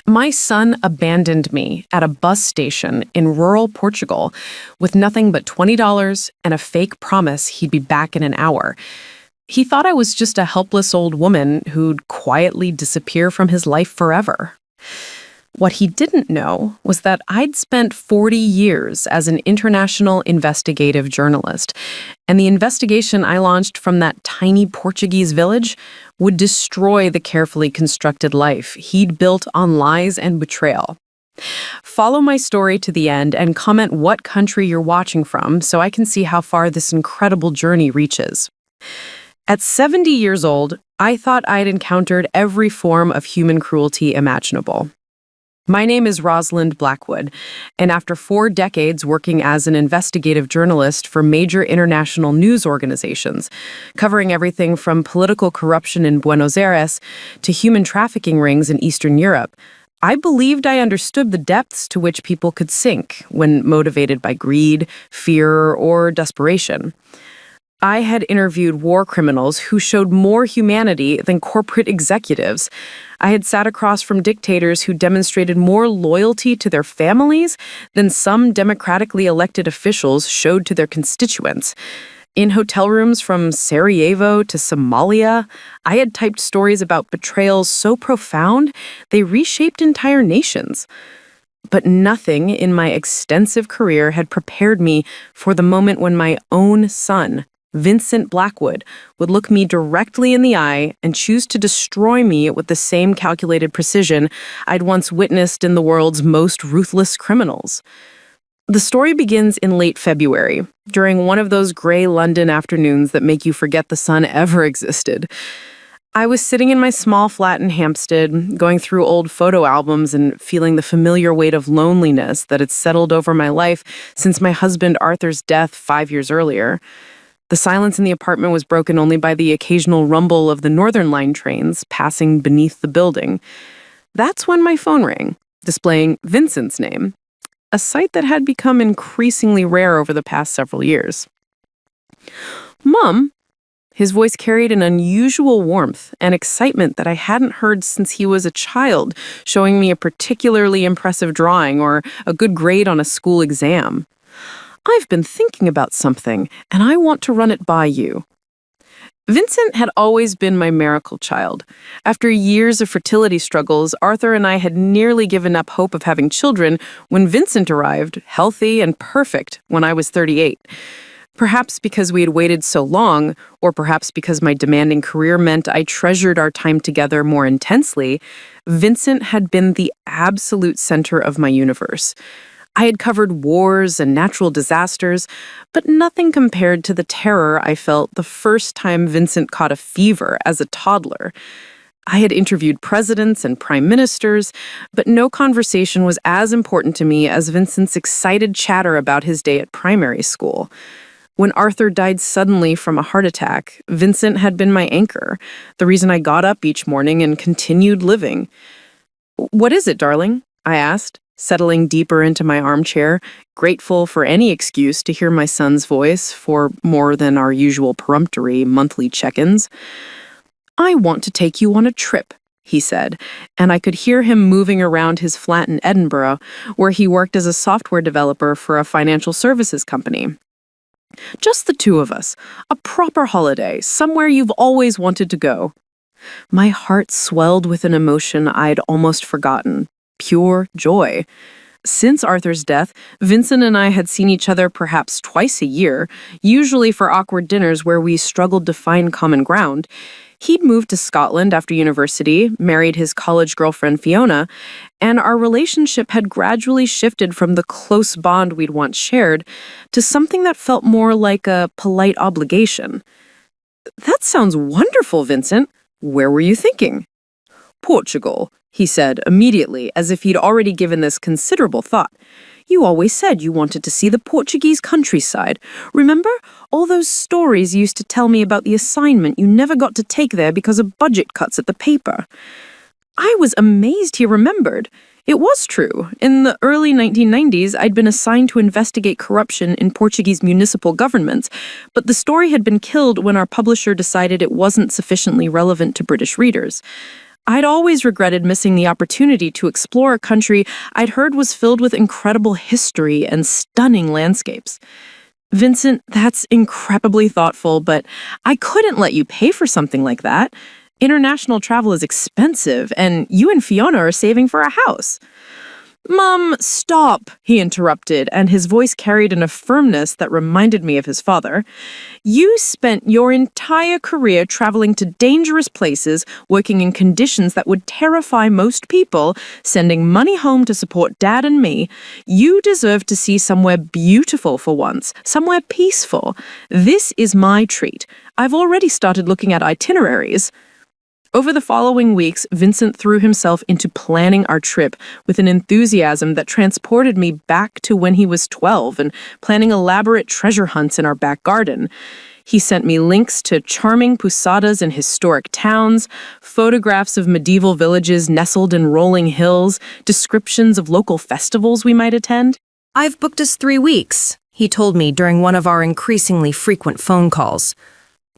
My son abandoned me at a bus station in rural Portugal with nothing but $20 and a fake promise he'd be back in an hour. He thought I was just a helpless old woman who'd quietly disappear from his life forever. What he didn't know was that I'd spent 40 years as an international investigative journalist, and the investigation I launched from that tiny Portuguese village would destroy the carefully constructed life he'd built on lies and betrayal. Follow my story to the end and comment what country you're watching from so I can see how far this incredible journey reaches. At 70 years old, I thought I'd encountered every form of human cruelty imaginable. My name is Rosalind Blackwood, and after 4 decades working as an investigative journalist for major international news organizations, covering everything from political corruption in Buenos Aires to human trafficking rings in Eastern Europe, I believed I understood the depths to which people could sink when motivated by greed, fear, or desperation. I had interviewed war criminals who showed more humanity than corporate executives. I had sat across from dictators who demonstrated more loyalty to their families than some democratically elected officials showed to their constituents. In hotel rooms from Sarajevo to Somalia, I had typed stories about betrayals so profound they reshaped entire nations. But nothing in my extensive career had prepared me for the moment when my own son, Vincent Blackwood, would look me directly in the eye and choose to destroy me with the same calculated precision I'd once witnessed in the world's most ruthless criminals. The story begins in late February, during one of those gray London afternoons that make you forget the sun ever existed. I was sitting in my small flat in Hampstead, going through old photo albums and feeling the familiar weight of loneliness that had settled over my life since my husband Arthur's death 5 years earlier. The silence in the apartment was broken only by the occasional rumble of the Northern Line trains passing beneath the building. That's when my phone rang, displaying Vincent's name, a sight that had become increasingly rare over the past several years. "Mom," his voice carried an unusual warmth and excitement that I hadn't heard since he was a child, showing me a particularly impressive drawing or a good grade on a school exam. "I've been thinking about something, and I want to run it by you." Vincent had always been my miracle child. After years of fertility struggles, Arthur and I had nearly given up hope of having children when Vincent arrived, healthy and perfect, when I was 38. Perhaps because we had waited so long, or perhaps because my demanding career meant I treasured our time together more intensely, Vincent had been the absolute center of my universe. I had covered wars and natural disasters, but nothing compared to the terror I felt the first time Vincent caught a fever as a toddler. I had interviewed presidents and prime ministers, but no conversation was as important to me as Vincent's excited chatter about his day at primary school. When Arthur died suddenly from a heart attack, Vincent had been my anchor, the reason I got up each morning and continued living. "What is it, darling?" I asked, settling deeper into my armchair, grateful for any excuse to hear my son's voice for more than our usual peremptory monthly check-ins. "I want to take you on a trip," he said, and I could hear him moving around his flat in Edinburgh, where he worked as a software developer for a financial services company. "Just the two of us, a proper holiday, somewhere you've always wanted to go." My heart swelled with an emotion I'd almost forgotten. Pure joy. Since Arthur's death, Vincent and I had seen each other perhaps twice a year, usually for awkward dinners where we struggled to find common ground. He'd moved to Scotland after university, married his college girlfriend Fiona, and our relationship had gradually shifted from the close bond we'd once shared to something that felt more like a polite obligation. "That sounds wonderful, Vincent. Where were you thinking?" "Portugal," he said immediately, as if he'd already given this considerable thought. "You always said you wanted to see the Portuguese countryside. Remember? All those stories you used to tell me about the assignment you never got to take there because of budget cuts at the paper." I was amazed he remembered. It was true. In the early 1990s, I'd been assigned to investigate corruption in Portuguese municipal governments, but the story had been killed when our publisher decided it wasn't sufficiently relevant to British readers. I'd always regretted missing the opportunity to explore a country I'd heard was filled with incredible history and stunning landscapes. Vincent, that's incredibly thoughtful, but I couldn't let you pay for something like that. International travel is expensive, and you and Fiona are saving for a house. Mom, stop, he interrupted, and his voice carried a firmness that reminded me of his father. You spent your entire career traveling to dangerous places, working in conditions that would terrify most people, sending money home to support Dad and me. You deserve to see somewhere beautiful for once, somewhere peaceful. This is my treat. I've already started looking at itineraries. Over the following weeks, Vincent threw himself into planning our trip with an enthusiasm that transported me back to when he was 12 and planning elaborate treasure hunts in our back garden. He sent me links to charming posadas in historic towns, photographs of medieval villages nestled in rolling hills, descriptions of local festivals we might attend. "I've booked us 3 weeks," he told me during one of our increasingly frequent phone calls.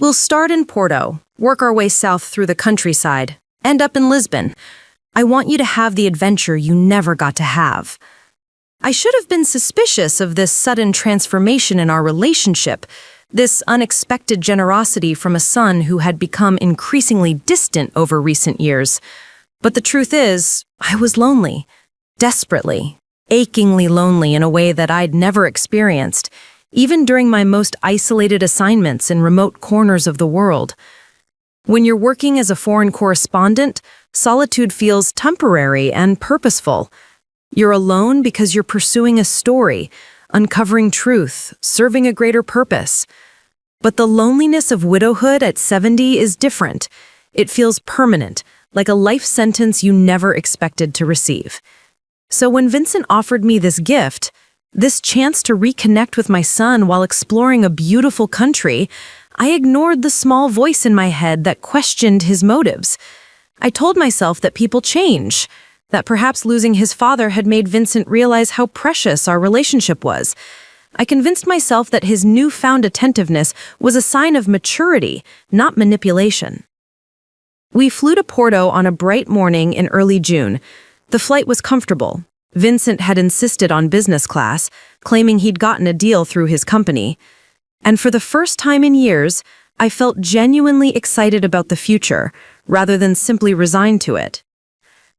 "We'll start in Porto, work our way south through the countryside, end up in Lisbon. I want you to have the adventure you never got to have." I should have been suspicious of this sudden transformation in our relationship, this unexpected generosity from a son who had become increasingly distant over recent years. But the truth is, I was lonely, desperately, achingly lonely in a way that I'd never experienced, even during my most isolated assignments in remote corners of the world. When you're working as a foreign correspondent, solitude feels temporary and purposeful. You're alone because you're pursuing a story, uncovering truth, serving a greater purpose. But the loneliness of widowhood at 70 is different. It feels permanent, like a life sentence you never expected to receive. So when Vincent offered me this gift, this chance to reconnect with my son while exploring a beautiful country, I ignored the small voice in my head that questioned his motives. I told myself that people change, that perhaps losing his father had made Vincent realize how precious our relationship was. I convinced myself that his newfound attentiveness was a sign of maturity, not manipulation. We flew to Porto on a bright morning in early June. The flight was comfortable. Vincent had insisted on business class, claiming he'd gotten a deal through his company. And for the first time in years, I felt genuinely excited about the future, rather than simply resigned to it.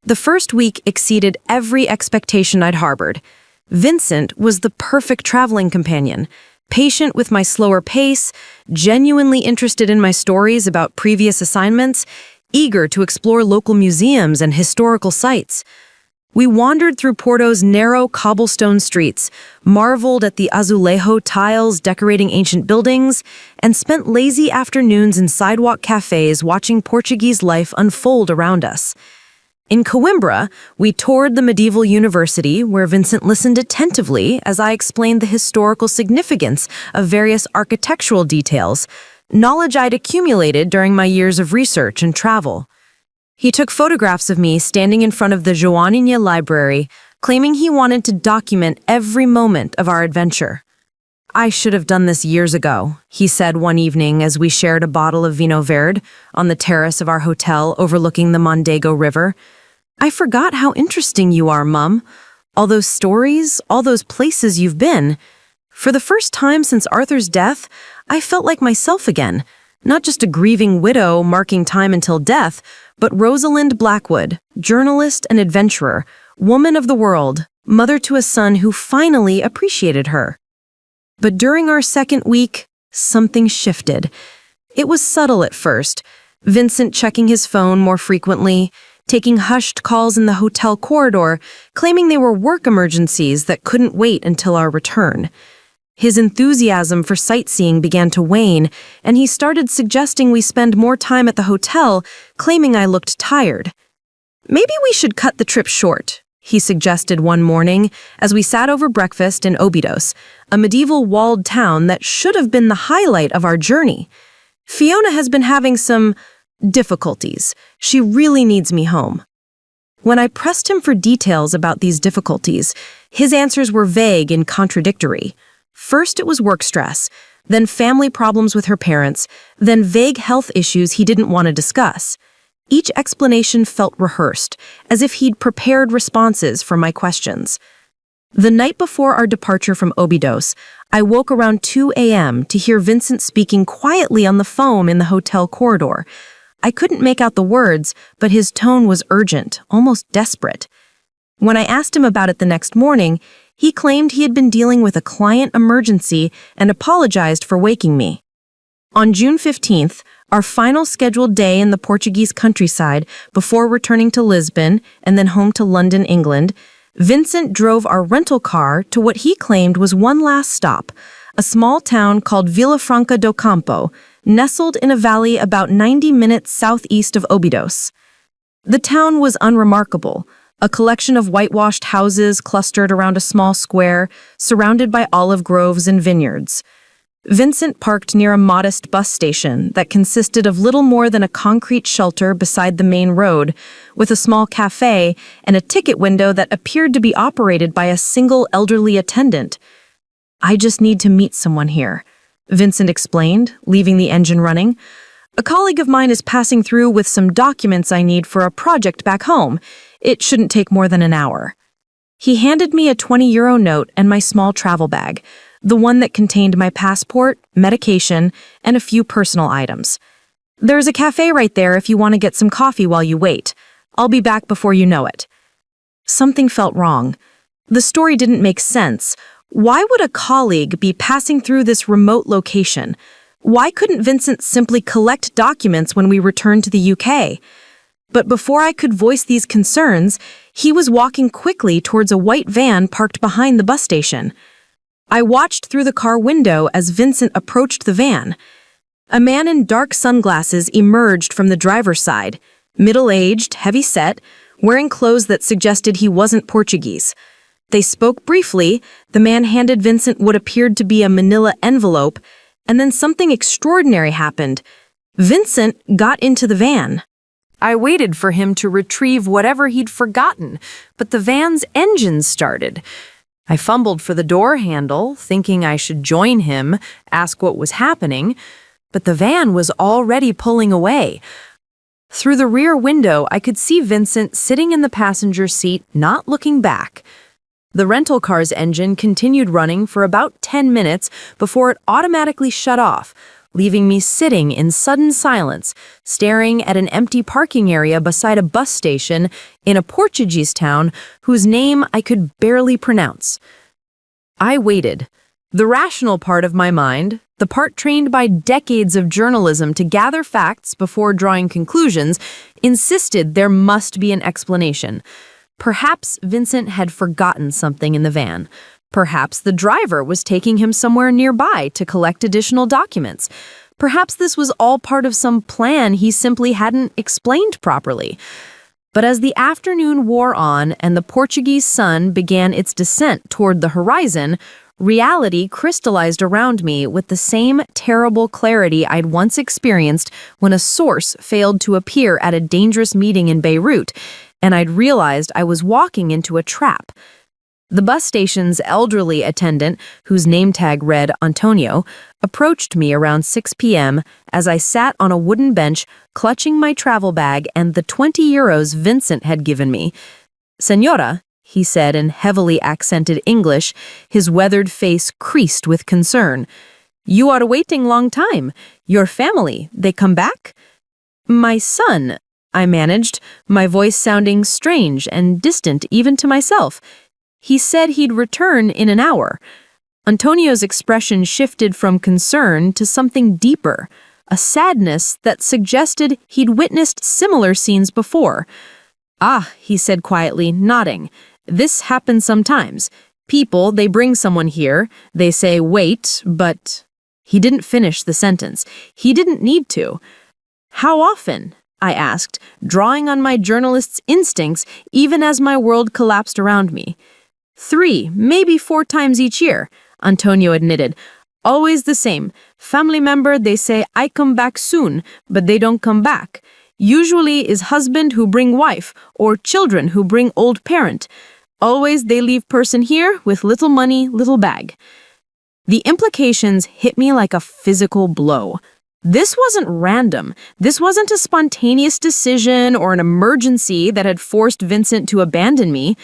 The first week exceeded every expectation I'd harbored. Vincent was the perfect traveling companion, patient with my slower pace, genuinely interested in my stories about previous assignments, eager to explore local museums and historical sites. We wandered through Porto's narrow cobblestone streets, marveled at the azulejo tiles decorating ancient buildings, and spent lazy afternoons in sidewalk cafes watching Portuguese life unfold around us. In Coimbra, we toured the medieval university where Vincent listened attentively as I explained the historical significance of various architectural details, knowledge I'd accumulated during my years of research and travel. He took photographs of me standing in front of the Joaninha Library, claiming he wanted to document every moment of our adventure. "I should have done this years ago," he said one evening as we shared a bottle of Vinho Verde on the terrace of our hotel overlooking the Mondego River. "I forgot how interesting you are, Mum. All those stories, all those places you've been. For the first time since Arthur's death, I felt like myself again, not just a grieving widow marking time until death, but Rosalind Blackwood, journalist and adventurer, woman of the world, mother to a son who finally appreciated her." But during our second week, something shifted. It was subtle at first, Vincent checking his phone more frequently, taking hushed calls in the hotel corridor, claiming they were work emergencies that couldn't wait until our return. His enthusiasm for sightseeing began to wane, and he started suggesting we spend more time at the hotel, claiming I looked tired. "Maybe we should cut the trip short," he suggested one morning as we sat over breakfast in Óbidos, a medieval walled town that should have been the highlight of our journey. "Fiona has been having some difficulties. She really needs me home." When I pressed him for details about these difficulties, his answers were vague and contradictory. First it was work stress, then family problems with her parents, then vague health issues he didn't want to discuss. Each explanation felt rehearsed, as if he'd prepared responses for my questions. The night before our departure from Obidos, I woke around 2 a.m. to hear Vincent speaking quietly on the phone in the hotel corridor. I couldn't make out the words, but his tone was urgent, almost desperate. When I asked him about it the next morning, he claimed he had been dealing with a client emergency and apologized for waking me. On June 15th, our final scheduled day in the Portuguese countryside before returning to Lisbon and then home to London, England, Vincent drove our rental car to what he claimed was one last stop, a small town called Villafranca do Campo, nestled in a valley about 90 minutes southeast of Obidos. The town was unremarkable, a collection of whitewashed houses clustered around a small square, surrounded by olive groves and vineyards. Vincent parked near a modest bus station that consisted of little more than a concrete shelter beside the main road, with a small cafe and a ticket window that appeared to be operated by a single elderly attendant. "I just need to meet someone here," Vincent explained, leaving the engine running. "A colleague of mine is passing through with some documents I need for a project back home. It shouldn't take more than an hour." He handed me a €20 note and my small travel bag, the one that contained my passport, medication, and a few personal items. "There's a cafe right there if you want to get some coffee while you wait. I'll be back before you know it." Something felt wrong. The story didn't make sense. Why would a colleague be passing through this remote location? Why couldn't Vincent simply collect documents when we returned to the UK? But before I could voice these concerns, he was walking quickly towards a white van parked behind the bus station. I watched through the car window as Vincent approached the van. A man in dark sunglasses emerged from the driver's side, middle-aged, heavy-set, wearing clothes that suggested he wasn't Portuguese. They spoke briefly. The man handed Vincent what appeared to be a manila envelope, and then something extraordinary happened. Vincent got into the van. I waited for him to retrieve whatever he'd forgotten, but the van's engine started. I fumbled for the door handle, thinking I should join him, ask what was happening, but the van was already pulling away. Through the rear window, I could see Vincent sitting in the passenger seat, not looking back. The rental car's engine continued running for about 10 minutes before it automatically shut off, leaving me sitting in sudden silence, staring at an empty parking area beside a bus station in a Portuguese town whose name I could barely pronounce. I waited. The rational part of my mind, the part trained by decades of journalism to gather facts before drawing conclusions, insisted there must be an explanation. Perhaps Vincent had forgotten something in the van. Perhaps the driver was taking him somewhere nearby to collect additional documents. Perhaps this was all part of some plan he simply hadn't explained properly. But as the afternoon wore on and the Portuguese sun began its descent toward the horizon, reality crystallized around me with the same terrible clarity I'd once experienced when a source failed to appear at a dangerous meeting in Beirut, and I'd realized I was walking into a trap. The bus station's elderly attendant, whose name tag read Antonio, approached me around 6 p.m. as I sat on a wooden bench, clutching my travel bag and the €20 Vincent had given me. "Señora," he said in heavily accented English, his weathered face creased with concern. "You are waiting long time. Your family, they come back?" "My son," I managed, my voice sounding strange and distant even to myself. "He said he'd return in an hour." Antonio's expression shifted from concern to something deeper, a sadness that suggested he'd witnessed similar scenes before. "Ah," he said quietly, nodding. "This happens sometimes. People, they bring someone here, they say wait, but—" He didn't finish the sentence. He didn't need to. "How often?" I asked, drawing on my journalist's instincts even as my world collapsed around me. 3, maybe 4 times each year, Antonio admitted. "Always the same. Family member, they say, I come back soon, but they don't come back. Usually is husband who bring wife, or children who bring old parent. Always they leave person here with little money, little bag." The implications hit me like a physical blow. This wasn't random. This wasn't a spontaneous decision or an emergency that had forced Vincent to abandon me.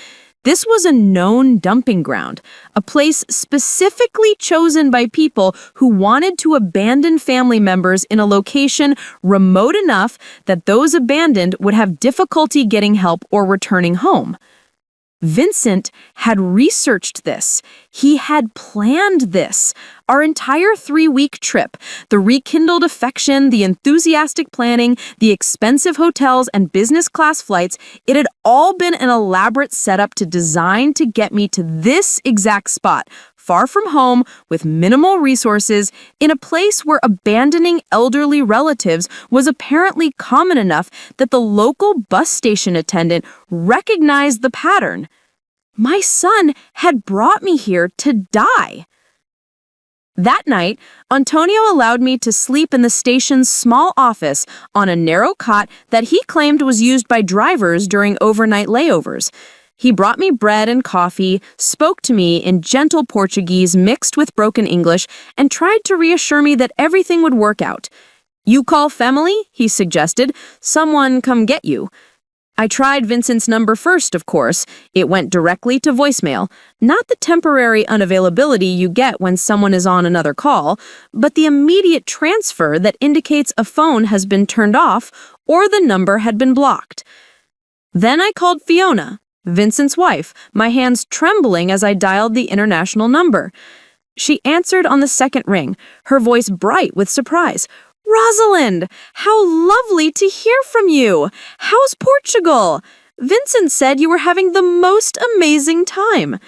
This was a known dumping ground, a place specifically chosen by people who wanted to abandon family members in a location remote enough that those abandoned would have difficulty getting help or returning home. Vincent had researched this. He had planned this. Our entire 3-week trip, the rekindled affection, the enthusiastic planning, the expensive hotels and business class flights, it had all been an elaborate setup designed to get me to this exact spot, far from home, with minimal resources, in a place where abandoning elderly relatives was apparently common enough that the local bus station attendant recognized the pattern. My son had brought me here to die. That night, Antonio allowed me to sleep in the station's small office on a narrow cot that he claimed was used by drivers during overnight layovers. He brought me bread and coffee, spoke to me in gentle Portuguese mixed with broken English, and tried to reassure me that everything would work out. "You call family?" he suggested. "Someone come get you." I tried Vincent's number first, of course. It went directly to voicemail. Not the temporary unavailability you get when someone is on another call, but the immediate transfer that indicates a phone has been turned off or the number had been blocked. Then I called Fiona, Vincent's wife, my hands trembling as I dialed the international number. She answered on the second ring, her voice bright with surprise. "Rosalind, how lovely to hear from you! How's Portugal? Vincent said you were having the most amazing time."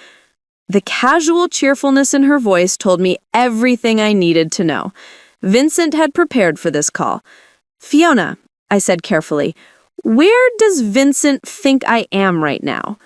The casual cheerfulness in her voice told me everything I needed to know. Vincent had prepared for this call. "Fiona," I said carefully, "where does Vincent think I am right now?"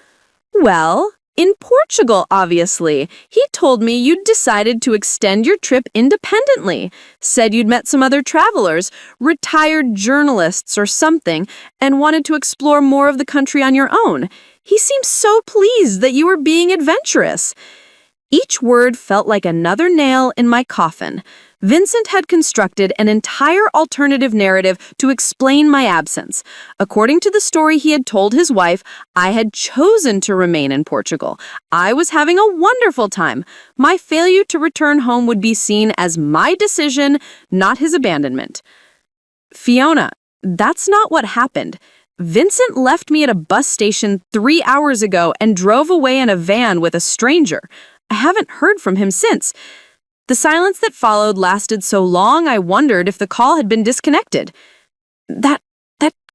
"Well, in Portugal, obviously. He told me you'd decided to extend your trip independently, said you'd met some other travelers, retired journalists or something, and wanted to explore more of the country on your own. He seemed so pleased that you were being adventurous." Each word felt like another nail in my coffin. Vincent had constructed an entire alternative narrative to explain my absence. According to the story he had told his wife, I had chosen to remain in Portugal. I was having a wonderful time. My failure to return home would be seen as my decision, not his abandonment. "Fiona, that's not what happened. Vincent left me at a bus station 3 hours ago and drove away in a van with a stranger. I haven't heard from him since." The silence that followed lasted so long I wondered if the call had been disconnected. That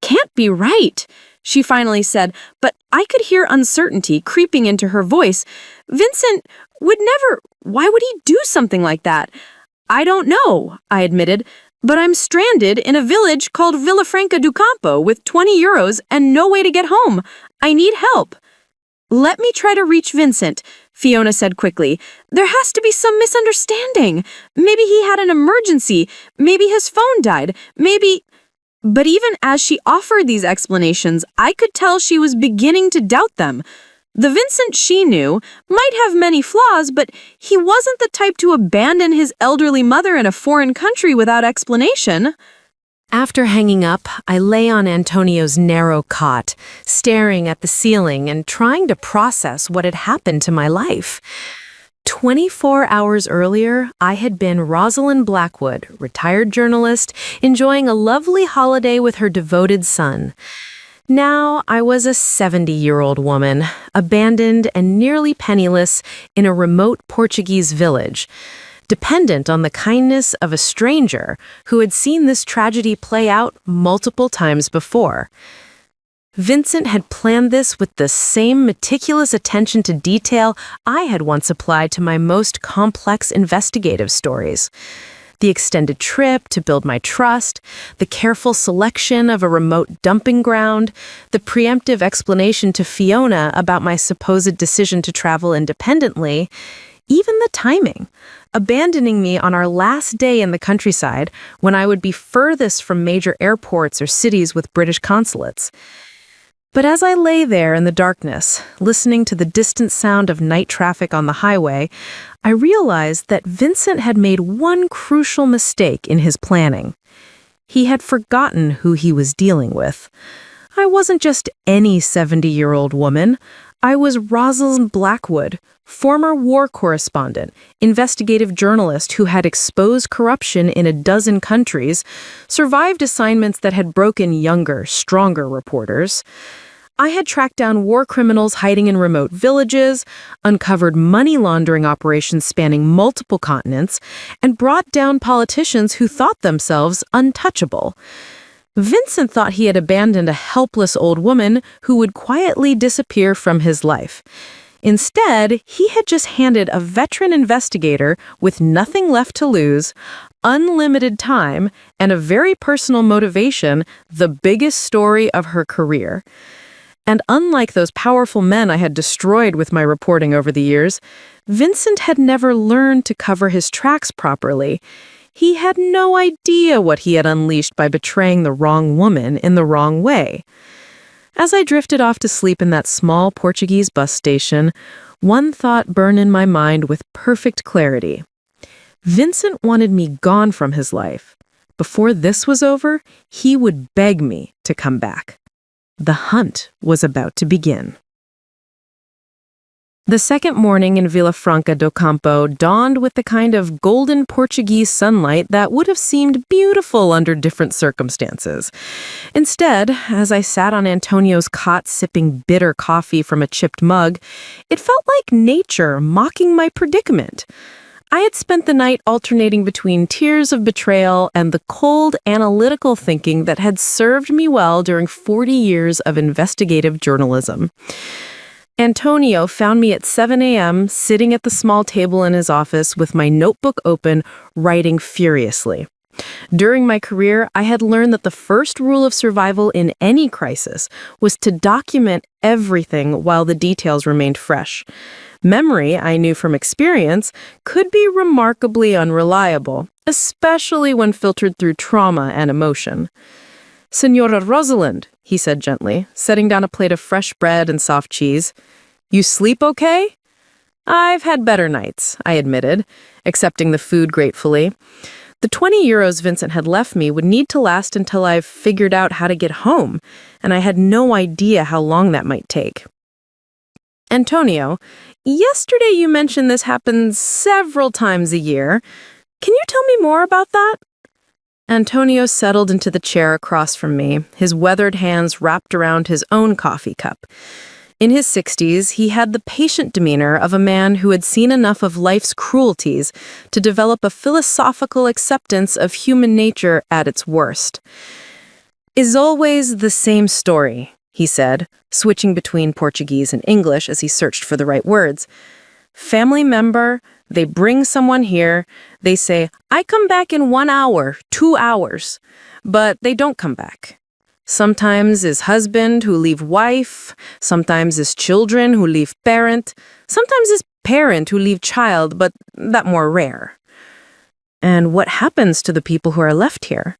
can't be right," she finally said, but I could hear uncertainty creeping into her voice. "Vincent would never. Why would he do something like that?" "I don't know," I admitted, "but I'm stranded in a village called Villafranca do Campo with 20 euros and no way to get home. I need help." "Let me try to reach Vincent," Fiona said quickly. "There has to be some misunderstanding. Maybe he had an emergency. Maybe his phone died. Maybe—" But even as she offered these explanations, I could tell she was beginning to doubt them. The Vincent she knew might have many flaws, but he wasn't the type to abandon his elderly mother in a foreign country without explanation. After hanging up, I lay on Antonio's narrow cot, staring at the ceiling and trying to process what had happened to my life. 24 hours earlier, I had been Rosalind Blackwood, retired journalist, enjoying a lovely holiday with her devoted son. Now I was a 70-year-old woman, abandoned and nearly penniless in a remote Portuguese village, dependent on the kindness of a stranger who had seen this tragedy play out multiple times before. Vincent had planned this with the same meticulous attention to detail I had once applied to my most complex investigative stories. The extended trip to build my trust, the careful selection of a remote dumping ground, the preemptive explanation to Fiona about my supposed decision to travel independently, even the timing, abandoning me on our last day in the countryside when I would be furthest from major airports or cities with British consulates. But as I lay there in the darkness, listening to the distant sound of night traffic on the highway, I realized that Vincent had made one crucial mistake in his planning. He had forgotten who he was dealing with. I wasn't just any 70-year-old woman. I was Rosalind Blackwood, former war correspondent, investigative journalist who had exposed corruption in a dozen countries, survived assignments that had broken younger, stronger reporters. I had tracked down war criminals hiding in remote villages, uncovered money laundering operations spanning multiple continents, and brought down politicians who thought themselves untouchable. Vincent thought he had abandoned a helpless old woman who would quietly disappear from his life. Instead, he had just handed a veteran investigator with nothing left to lose, unlimited time, and a very personal motivation the biggest story of her career. And unlike those powerful men I had destroyed with my reporting over the years, Vincent had never learned to cover his tracks properly. He had no idea what he had unleashed by betraying the wrong woman in the wrong way. As I drifted off to sleep in that small Portuguese bus station, one thought burned in my mind with perfect clarity. Vincent wanted me gone from his life. Before this was over, he would beg me to come back. The hunt was about to begin. The second morning in Villafranca do Campo dawned with the kind of golden Portuguese sunlight that would have seemed beautiful under different circumstances. Instead, as I sat on Antonio's cot sipping bitter coffee from a chipped mug, it felt like nature mocking my predicament. I had spent the night alternating between tears of betrayal and the cold, analytical thinking that had served me well during 40 years of investigative journalism. Antonio found me at 7 a.m. sitting at the small table in his office with my notebook open, writing furiously. During my career, I had learned that the first rule of survival in any crisis was to document everything while the details remained fresh. Memory, I knew from experience, could be remarkably unreliable, especially when filtered through trauma and emotion. "Senora Rosalind," he said gently, setting down a plate of fresh bread and soft cheese. "You sleep okay?" "I've had better nights," I admitted, accepting the food gratefully. The 20 euros Vincent had left me would need to last until I've figured out how to get home, and I had no idea how long that might take. "Antonio, yesterday you mentioned this happens several times a year. Can you tell me more about that?" Antonio settled into the chair across from me, his weathered hands wrapped around his own coffee cup. In his 60s, he had the patient demeanor of a man who had seen enough of life's cruelties to develop a philosophical acceptance of human nature at its worst. "Is always the same story," he said, switching between Portuguese and English as he searched for the right words. "Family member, they bring someone here, they say, 'I come back in 1 hour, 2 hours,' but they don't come back. Sometimes is husband who leave wife, sometimes is children who leave parent, sometimes is parent who leave child, but that more rare." "And what happens to the people who are left here?"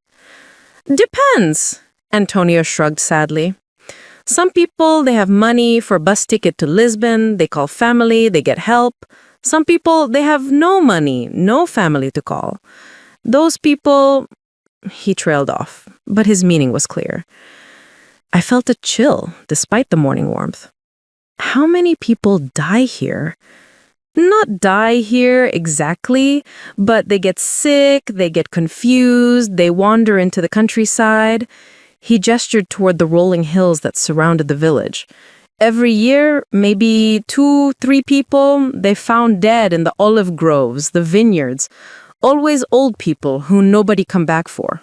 "Depends," Antonio shrugged sadly. "Some people, they have money for a bus ticket to Lisbon, they call family, they get help. Some people, they have no money, no family to call. Those people..." He trailed off, but his meaning was clear. I felt a chill, despite the morning warmth. How many people die here? Not die here exactly, but they get sick, they get confused, they wander into the countryside. He gestured toward the rolling hills that surrounded the village. Every year, maybe 2-3 people, they found dead in the olive groves, the vineyards. Always old people who nobody come back for.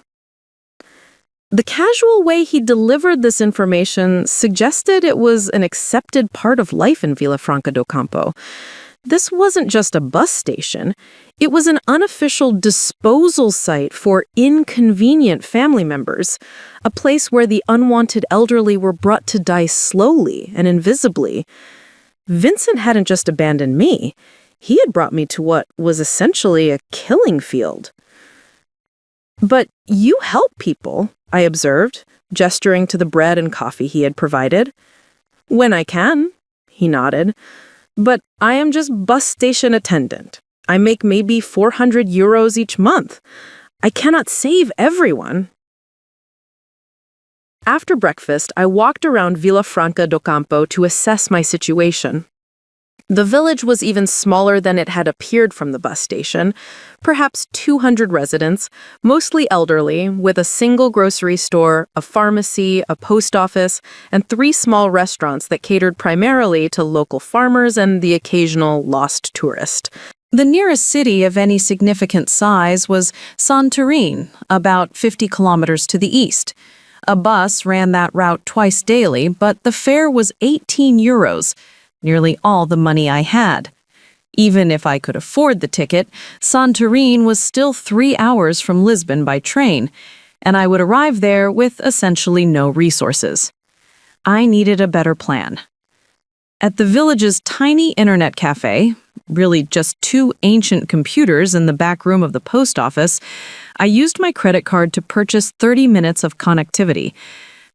The casual way he delivered this information suggested it was an accepted part of life in Villafranca do Campo. This wasn't just a bus station. It was an unofficial disposal site for inconvenient family members, a place where the unwanted elderly were brought to die slowly and invisibly. Vincent hadn't just abandoned me. He had brought me to what was essentially a killing field. "But you help people," I observed, gesturing to the bread and coffee he had provided. "When I can," he nodded. "But I am just bus station attendant. I make maybe 400 euros each month. I cannot save everyone." After breakfast, I walked around Villafranca do Campo to assess my situation. The village was even smaller than it had appeared from the bus station, perhaps 200 residents, mostly elderly, with a single grocery store, a pharmacy, a post office, and 3 small restaurants that catered primarily to local farmers and the occasional lost tourist. The nearest city of any significant size was Santorin, about 50 kilometers to the east. A bus ran that route twice daily, but the fare was 18 euros, nearly all the money I had. Even if I could afford the ticket, Santorin was still 3 hours from Lisbon by train, and I would arrive there with essentially no resources. I needed a better plan. At the village's tiny internet cafe, really just 2 ancient computers in the back room of the post office, I used my credit card to purchase 30 minutes of connectivity.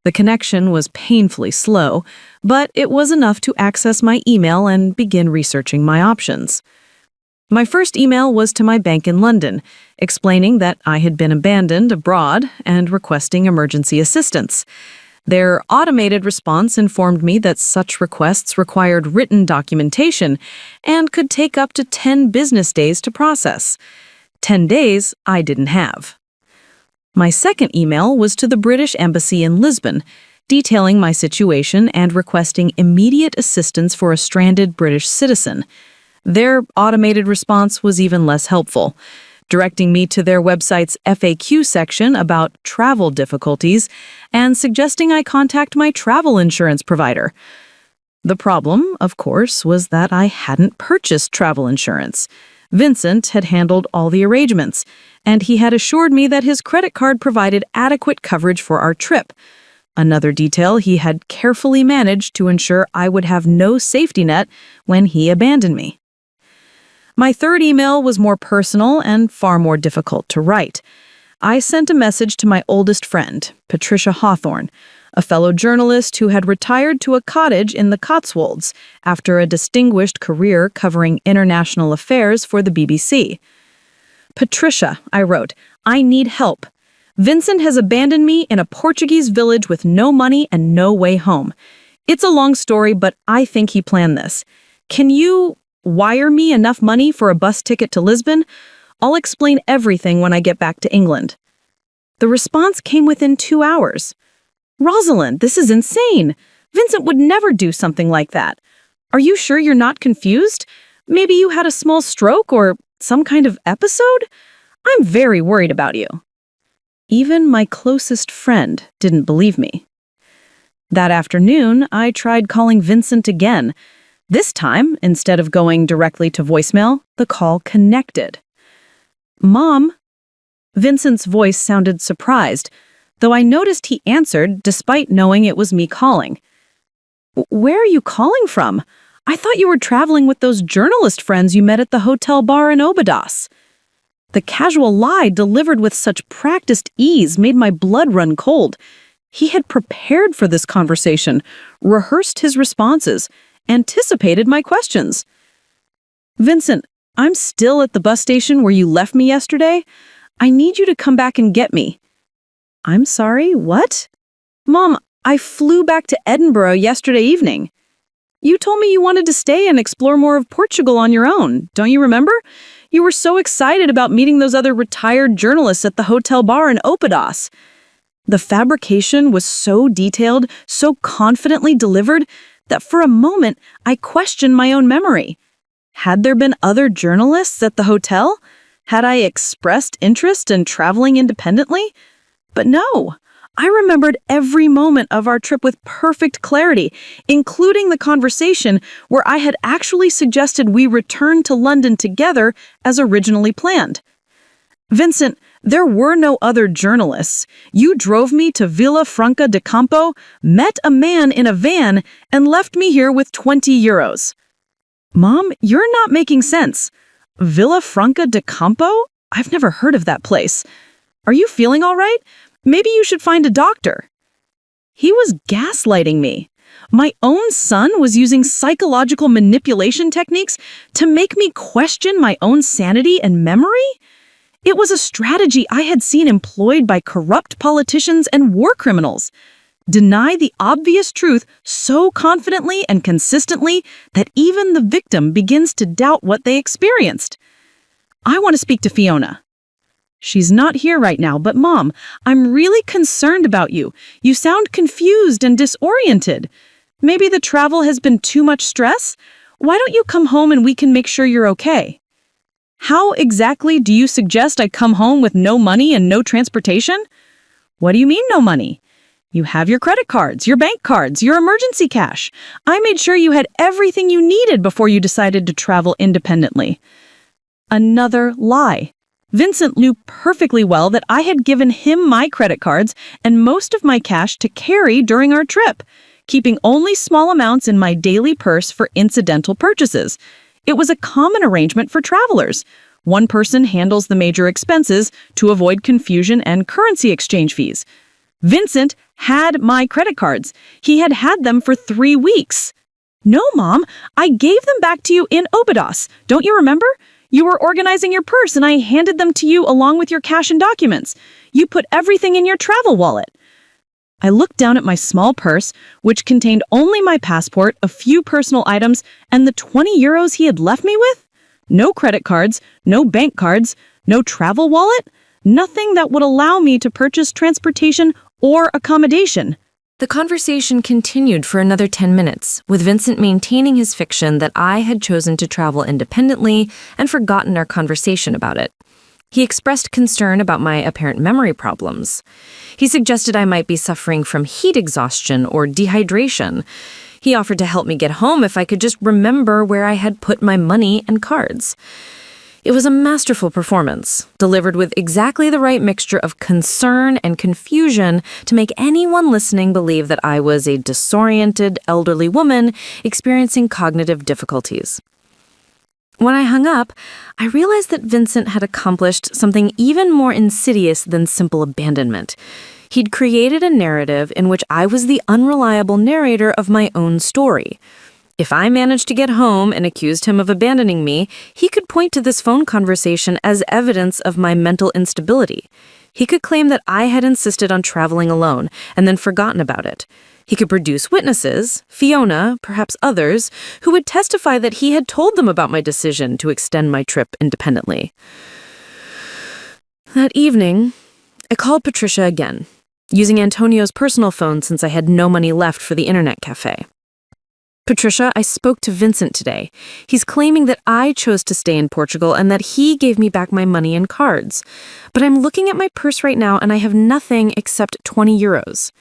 The connection was painfully slow, but it was enough to access my email and begin researching my options. My first email was to my bank in London, explaining that I had been abandoned abroad and requesting emergency assistance. Their automated response informed me that such requests required written documentation and could take up to 10 business days to process. 10 days I didn't have. My second email was to the British Embassy in Lisbon, detailing my situation and requesting immediate assistance for a stranded British citizen. Their automated response was even less helpful, directing me to their website's FAQ section about travel difficulties and suggesting I contact my travel insurance provider. The problem, of course, was that I hadn't purchased travel insurance. Vincent had handled all the arrangements, and he had assured me that his credit card provided adequate coverage for our trip. Another detail he had carefully managed to ensure I would have no safety net when he abandoned me. My third email was more personal and far more difficult to write. I sent a message to my oldest friend, Patricia Hawthorne, a fellow journalist who had retired to a cottage in the Cotswolds after a distinguished career covering international affairs for the BBC. Patricia, I wrote, I need help. Vincent has abandoned me in a Portuguese village with no money and no way home. It's a long story, but I think he planned this. Can you wire me enough money for a bus ticket to Lisbon? I'll explain everything when I get back to England. The response came within 2 hours. Rosalind, this is insane. Vincent would never do something like that. Are you sure you're not confused? Maybe you had a small stroke or some kind of episode? I'm very worried about you. Even my closest friend didn't believe me. That afternoon, I tried calling Vincent again. This time, instead of going directly to voicemail, the call connected. Mom? Vincent's voice sounded surprised, though I noticed he answered despite knowing it was me calling. Where are you calling from? I thought you were traveling with those journalist friends you met at the hotel bar in Obadas. The casual lie delivered with such practiced ease made my blood run cold. He had prepared for this conversation, rehearsed his responses, anticipated my questions. Vincent, I'm still at the bus station where you left me yesterday. I need you to come back and get me. I'm sorry, what? Mom, I flew back to Edinburgh yesterday evening. You told me you wanted to stay and explore more of Portugal on your own, don't you remember? You were so excited about meeting those other retired journalists at the hotel bar in Opadas. The fabrication was so detailed, so confidently delivered, that for a moment I questioned my own memory. Had there been other journalists at the hotel? Had I expressed interest in traveling independently? But no, I remembered every moment of our trip with perfect clarity, including the conversation where I had actually suggested we return to London together as originally planned. Vincent, there were no other journalists. You drove me to Villafranca do Campo, met a man in a van, and left me here with 20 euros. Mom, you're not making sense. Villafranca do Campo? I've never heard of that place. Are you feeling all right? Maybe you should find a doctor. He was gaslighting me. My own son was using psychological manipulation techniques to make me question my own sanity and memory? It was a strategy I had seen employed by corrupt politicians and war criminals. Deny the obvious truth so confidently and consistently that even the victim begins to doubt what they experienced. I want to speak to Fiona. She's not here right now, but Mom, I'm really concerned about you. You sound confused and disoriented. Maybe the travel has been too much stress? Why don't you come home and we can make sure you're okay? How exactly do you suggest I come home with no money and no transportation? What do you mean no money? You have your credit cards, your bank cards, your emergency cash. I made sure you had everything you needed before you decided to travel independently. Another lie. Vincent knew perfectly well that I had given him my credit cards and most of my cash to carry during our trip, keeping only small amounts in my daily purse for incidental purchases. It was a common arrangement for travelers. One person handles the major expenses to avoid confusion and currency exchange fees. Vincent had my credit cards. He had had them for 3 weeks. No, Mom, I gave them back to you in Obidos. Don't you remember? You were organizing your purse and I handed them to you along with your cash and documents. You put everything in your travel wallet. I looked down at my small purse, which contained only my passport, a few personal items, and the 20 euros he had left me with. No credit cards, no bank cards, no travel wallet, nothing that would allow me to purchase transportation or accommodation. The conversation continued for another 10 minutes, with Vincent maintaining his fiction that I had chosen to travel independently and forgotten our conversation about it. He expressed concern about my apparent memory problems. He suggested I might be suffering from heat exhaustion or dehydration. He offered to help me get home if I could just remember where I had put my money and cards. It was a masterful performance, delivered with exactly the right mixture of concern and confusion to make anyone listening believe that I was a disoriented, elderly woman experiencing cognitive difficulties. When I hung up, I realized that Vincent had accomplished something even more insidious than simple abandonment. He'd created a narrative in which I was the unreliable narrator of my own story. If I managed to get home and accused him of abandoning me, he could point to this phone conversation as evidence of my mental instability. He could claim that I had insisted on traveling alone and then forgotten about it. He could produce witnesses, Fiona, perhaps others, who would testify that he had told them about my decision to extend my trip independently. That evening, I called Patricia again, using Antonio's personal phone since I had no money left for the internet cafe. Patricia, I spoke to Vincent today. He's claiming that I chose to stay in Portugal and that he gave me back my money and cards. But I'm looking at my purse right now and I have nothing except 20 euros.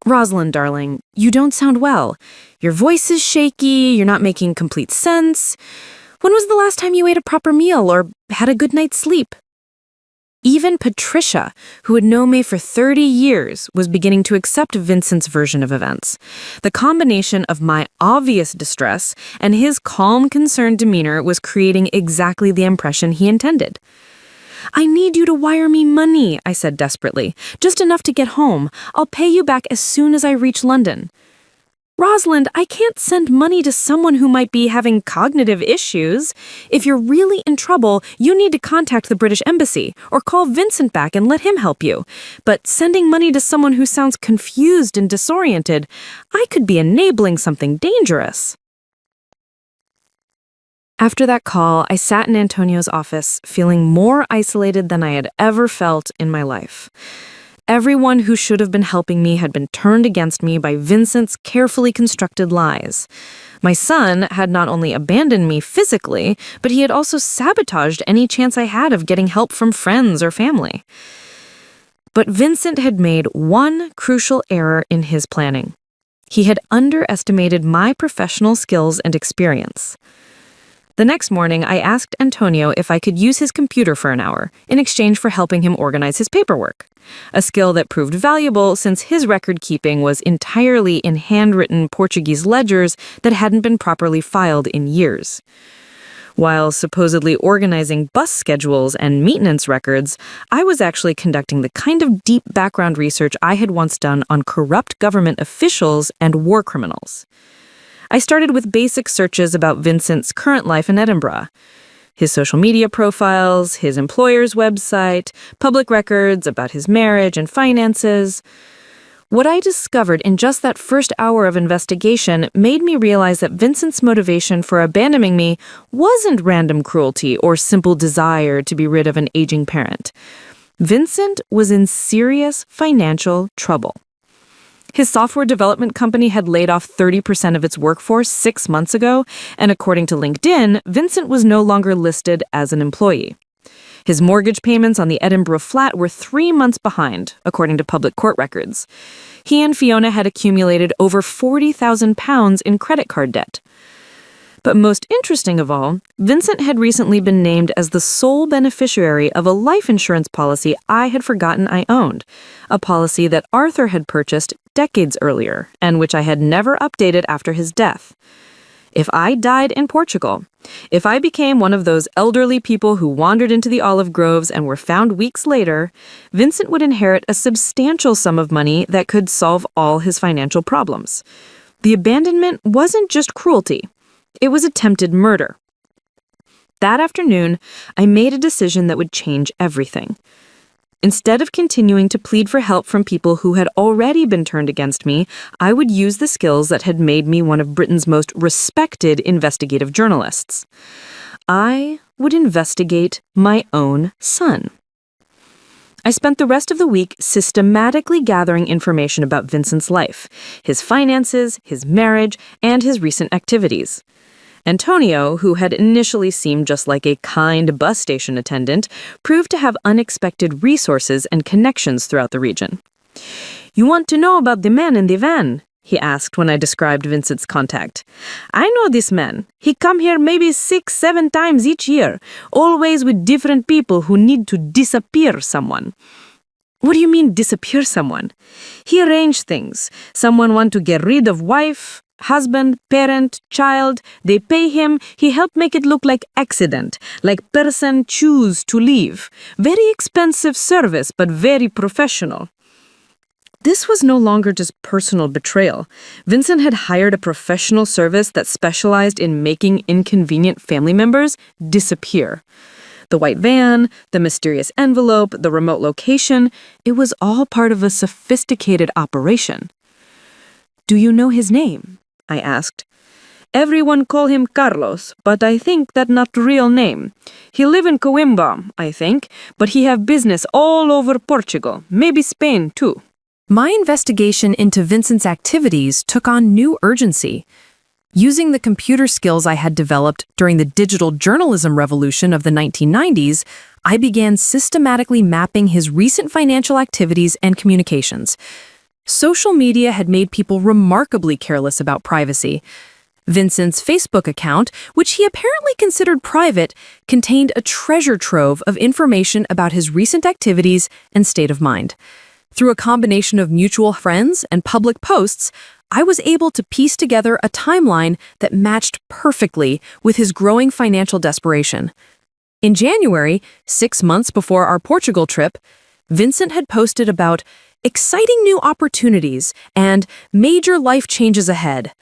Rosalind, darling, you don't sound well. Your voice is shaky, you're not making complete sense. When was the last time you ate a proper meal or had a good night's sleep? Even Patricia, who had known me for 30 years, was beginning to accept Vincent's version of events. The combination of my obvious distress and his calm, concerned demeanor was creating exactly the impression he intended. I need you to wire me money, I said desperately. Just enough to get home. I'll pay you back as soon as I reach London. Rosalind, I can't send money to someone who might be having cognitive issues. If you're really in trouble, you need to contact the British Embassy or call Vincent back and let him help you. But sending money to someone who sounds confused and disoriented, I could be enabling something dangerous. After that call, I sat in Antonio's office, feeling more isolated than I had ever felt in my life. Everyone who should have been helping me had been turned against me by Vincent's carefully constructed lies. My son had not only abandoned me physically, but he had also sabotaged any chance I had of getting help from friends or family. But Vincent had made one crucial error in his planning. He had underestimated my professional skills and experience. The next morning, I asked Antonio if I could use his computer for an hour in exchange for helping him organize his paperwork, a skill that proved valuable since his record-keeping was entirely in handwritten Portuguese ledgers that hadn't been properly filed in years. While supposedly organizing bus schedules and maintenance records, I was actually conducting the kind of deep background research I had once done on corrupt government officials and war criminals. I started with basic searches about Vincent's current life in Edinburgh. His social media profiles, his employer's website, public records about his marriage and finances. What I discovered in just that first hour of investigation made me realize that Vincent's motivation for abandoning me wasn't random cruelty or simple desire to be rid of an aging parent. Vincent was in serious financial trouble. His software development company had laid off 30% of its workforce 6 months ago, and according to LinkedIn, Vincent was no longer listed as an employee. His mortgage payments on the Edinburgh flat were 3 months behind, according to public court records. He and Fiona had accumulated over £40,000 in credit card debt. But most interesting of all, Vincent had recently been named as the sole beneficiary of a life insurance policy I had forgotten I owned, a policy that Arthur had purchased decades earlier and which I had never updated after his death. If I died in Portugal, if I became one of those elderly people who wandered into the olive groves and were found weeks later, Vincent would inherit a substantial sum of money that could solve all his financial problems. The abandonment wasn't just cruelty. It was attempted murder. That afternoon, I made a decision that would change everything. Instead of continuing to plead for help from people who had already been turned against me, I would use the skills that had made me one of Britain's most respected investigative journalists. I would investigate my own son. I spent the rest of the week systematically gathering information about Vincent's life, his finances, his marriage, and his recent activities. Antonio, who had initially seemed just like a kind bus station attendant, proved to have unexpected resources and connections throughout the region. "You want to know about the man in the van?" he asked when I described Vincent's contact. "I know this man. He come here maybe 6-7 times each year, always with different people who need to disappear someone." "What do you mean, disappear someone?" "He arrange things. Someone want to get rid of wife, husband, parent, child. They pay him. He help make it look like accident, like person choose to leave. Very expensive service, but very professional." This was no longer just personal betrayal. Vincent had hired a professional service that specialized in making inconvenient family members disappear. The white van, the mysterious envelope, the remote location, it was all part of a sophisticated operation. "Do you know his name?" I asked. "Everyone call him Carlos, but I think that not real name. He live in Coimbra, I think, but he have business all over Portugal, maybe Spain too." My investigation into Vincent's activities took on new urgency. Using the computer skills I had developed during the digital journalism revolution of the 1990s, I began systematically mapping his recent financial activities and communications. Social media had made people remarkably careless about privacy. Vincent's Facebook account, which he apparently considered private, contained a treasure trove of information about his recent activities and state of mind. Through a combination of mutual friends and public posts, I was able to piece together a timeline that matched perfectly with his growing financial desperation. In January, 6 months before our Portugal trip, Vincent had posted about exciting new opportunities and major life changes ahead.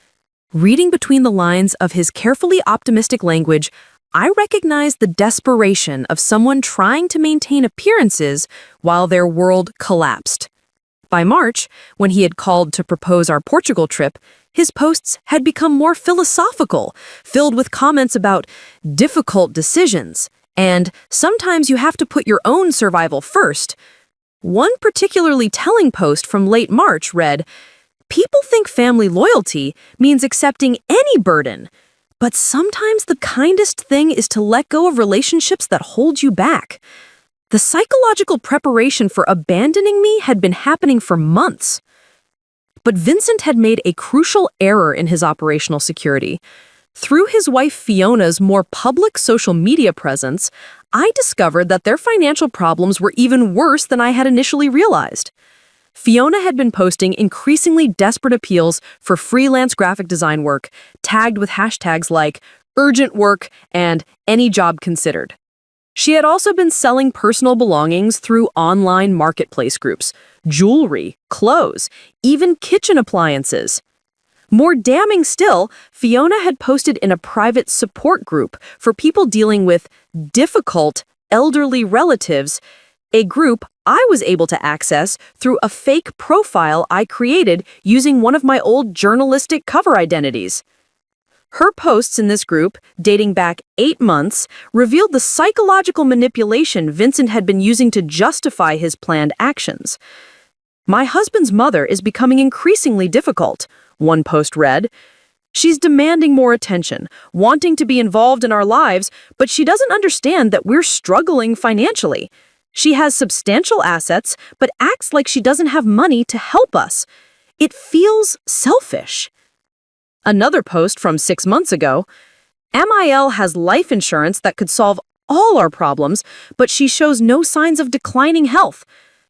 Reading between the lines of his carefully optimistic language, I recognized the desperation of someone trying to maintain appearances while their world collapsed. By March, when he had called to propose our Portugal trip, his posts had become more philosophical, filled with comments about difficult decisions, and sometimes you have to put your own survival first. One particularly telling post from late March read, "People think family loyalty means accepting any burden, but sometimes the kindest thing is to let go of relationships that hold you back." The psychological preparation for abandoning me had been happening for months. But Vincent had made a crucial error in his operational security. Through his wife Fiona's more public social media presence, I discovered that their financial problems were even worse than I had initially realized. Fiona had been posting increasingly desperate appeals for freelance graphic design work, tagged with hashtags like urgent work and any job considered. She had also been selling personal belongings through online marketplace groups, jewelry, clothes, even kitchen appliances. More damning still, Fiona had posted in a private support group for people dealing with difficult elderly relatives, a group I was able to access through a fake profile I created using one of my old journalistic cover identities. Her posts in this group, dating back 8 months, revealed the psychological manipulation Vincent had been using to justify his planned actions. "My husband's mother is becoming increasingly difficult," one post read. "She's demanding more attention, wanting to be involved in our lives, but she doesn't understand that we're struggling financially. She has substantial assets, but acts like she doesn't have money to help us. It feels selfish." Another post from 6 months ago: "MIL has life insurance that could solve all our problems, but she shows no signs of declining health.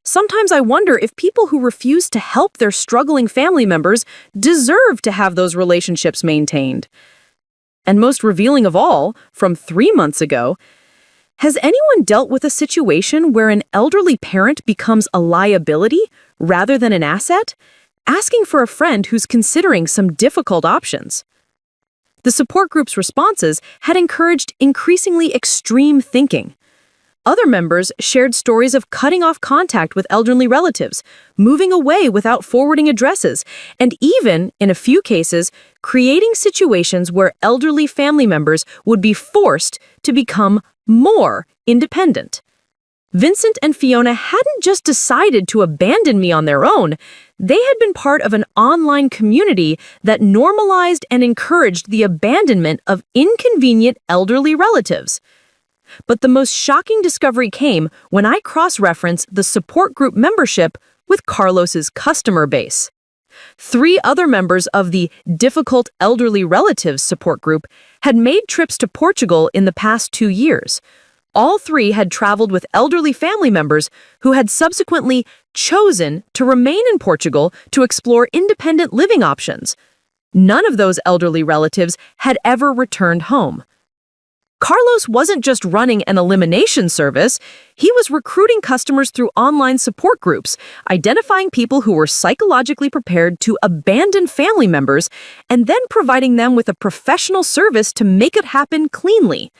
Sometimes I wonder if people who refuse to help their struggling family members deserve to have those relationships maintained." And most revealing of all, from 3 months ago: "Has anyone dealt with a situation where an elderly parent becomes a liability rather than an asset? Asking for a friend who's considering some difficult options." The support group's responses had encouraged increasingly extreme thinking. Other members shared stories of cutting off contact with elderly relatives, moving away without forwarding addresses, and even, in a few cases, creating situations where elderly family members would be forced to become more independent. Vincent and Fiona hadn't just decided to abandon me on their own. They had been part of an online community that normalized and encouraged the abandonment of inconvenient elderly relatives. But the most shocking discovery came when I cross-referenced the support group membership with Carlos's customer base. 3 other members of the Difficult Elderly Relatives support group had made trips to Portugal in the past 2 years. All 3 had traveled with elderly family members who had subsequently chosen to remain in Portugal to explore independent living options. None of those elderly relatives had ever returned home. Carlos wasn't just running an elimination service, he was recruiting customers through online support groups, identifying people who were psychologically prepared to abandon family members, and then providing them with a professional service to make it happen cleanly.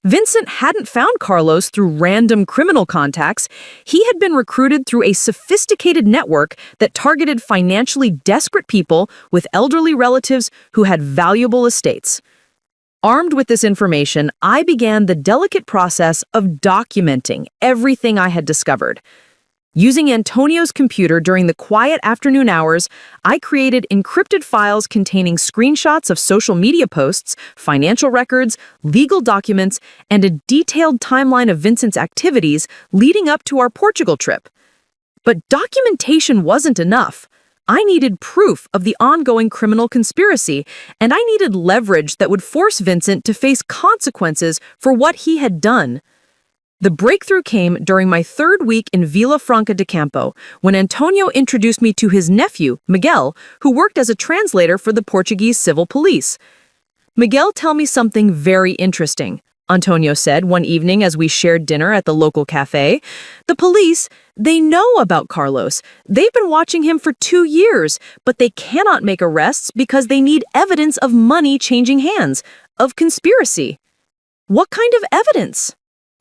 Vincent hadn't found Carlos through random criminal contacts. He had been recruited through a sophisticated network that targeted financially desperate people with elderly relatives who had valuable estates. Armed with this information, I began the delicate process of documenting everything I had discovered. Using Antonio's computer during the quiet afternoon hours, I created encrypted files containing screenshots of social media posts, financial records, legal documents, and a detailed timeline of Vincent's activities leading up to our Portugal trip. But documentation wasn't enough. I needed proof of the ongoing criminal conspiracy, and I needed leverage that would force Vincent to face consequences for what he had done. The breakthrough came during my 3rd week in Vila Franca de Campo, when Antonio introduced me to his nephew, Miguel, who worked as a translator for the Portuguese civil police. "Miguel, tell me something very interesting," Antonio said one evening as we shared dinner at the local cafe. "The police, they know about Carlos. They've been watching him for 2 years, but they cannot make arrests because they need evidence of money changing hands, of conspiracy." "What kind of evidence?"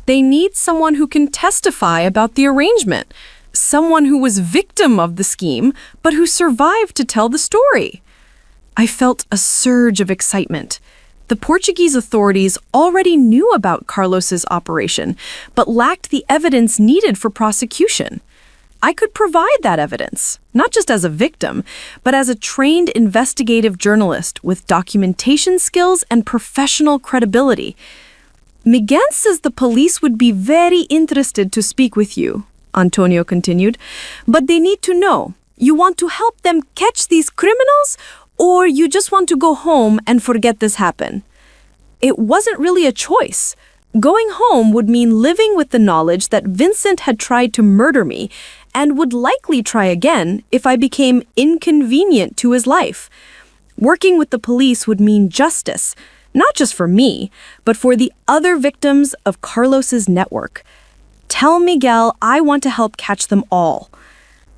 They need someone who can testify about the arrangement, someone who was victim of the scheme, but who survived to tell the story. I felt a surge of excitement. The Portuguese authorities already knew about Carlos's operation, but lacked the evidence needed for prosecution. I could provide that evidence, not just as a victim, but as a trained investigative journalist with documentation skills and professional credibility. "Miguel says the police would be very interested to speak with you," Antonio continued, "but they need to know, you want to help them catch these criminals, or you just want to go home and forget this happened?" It wasn't really a choice. Going home would mean living with the knowledge that Vincent had tried to murder me and would likely try again if I became inconvenient to his life. Working with the police would mean justice, not just for me, but for the other victims of Carlos's network. Tell Miguel I want to help catch them all.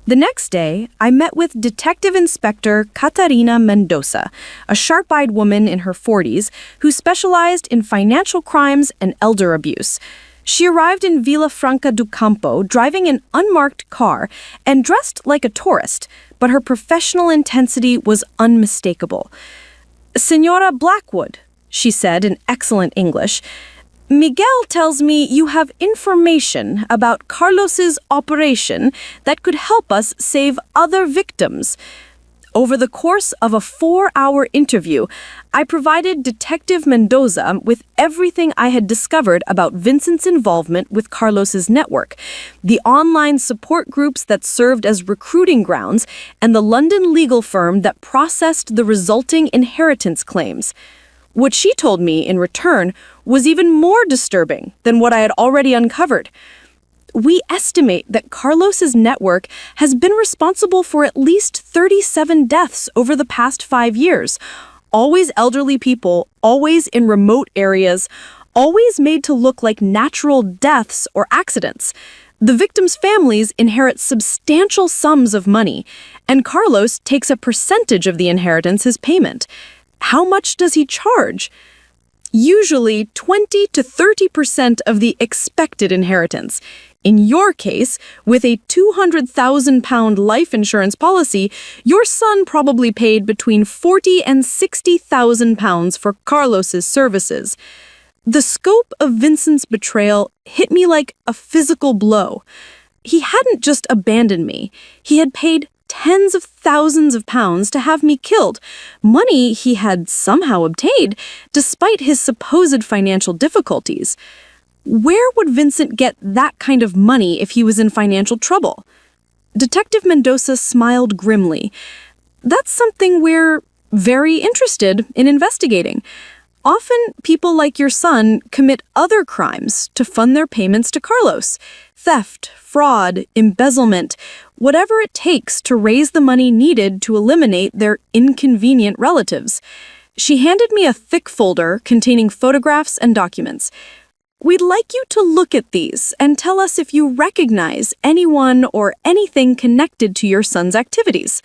The next day, I met with Detective Inspector Catarina Mendoza, a sharp-eyed woman in her 40s who specialized in financial crimes and elder abuse. She arrived in Villafranca do Campo, driving an unmarked car and dressed like a tourist, but her professional intensity was unmistakable. "Senora Blackwood," she said in excellent English, "Miguel tells me you have information about Carlos's operation that could help us save other victims." Over the course of a 4-hour interview, I provided Detective Mendoza with everything I had discovered about Vincent's involvement with Carlos's network, the online support groups that served as recruiting grounds, and the London legal firm that processed the resulting inheritance claims. What she told me in return was even more disturbing than what I had already uncovered. We estimate that Carlos's network has been responsible for at least 37 deaths over the past 5 years. Always elderly people, always in remote areas, always made to look like natural deaths or accidents. The victims' families inherit substantial sums of money, and Carlos takes a percentage of the inheritance as payment. How much does he charge? Usually 20 to 30% of the expected inheritance. In your case, with a £200,000 life insurance policy, your son probably paid between £40,000 and £60,000 for Carlos's services. The scope of Vincent's betrayal hit me like a physical blow. He hadn't just abandoned me. He had paid tens of thousands of pounds to have me killed, money he had somehow obtained despite his supposed financial difficulties. Where would Vincent get that kind of money if he was in financial trouble? Detective Mendoza smiled grimly. "That's something we're very interested in investigating. Often, people like your son commit other crimes to fund their payments to Carlos. Theft, fraud, embezzlement, whatever it takes to raise the money needed to eliminate their inconvenient relatives." She handed me a thick folder containing photographs and documents. "We'd like you to look at these and tell us if you recognize anyone or anything connected to your son's activities."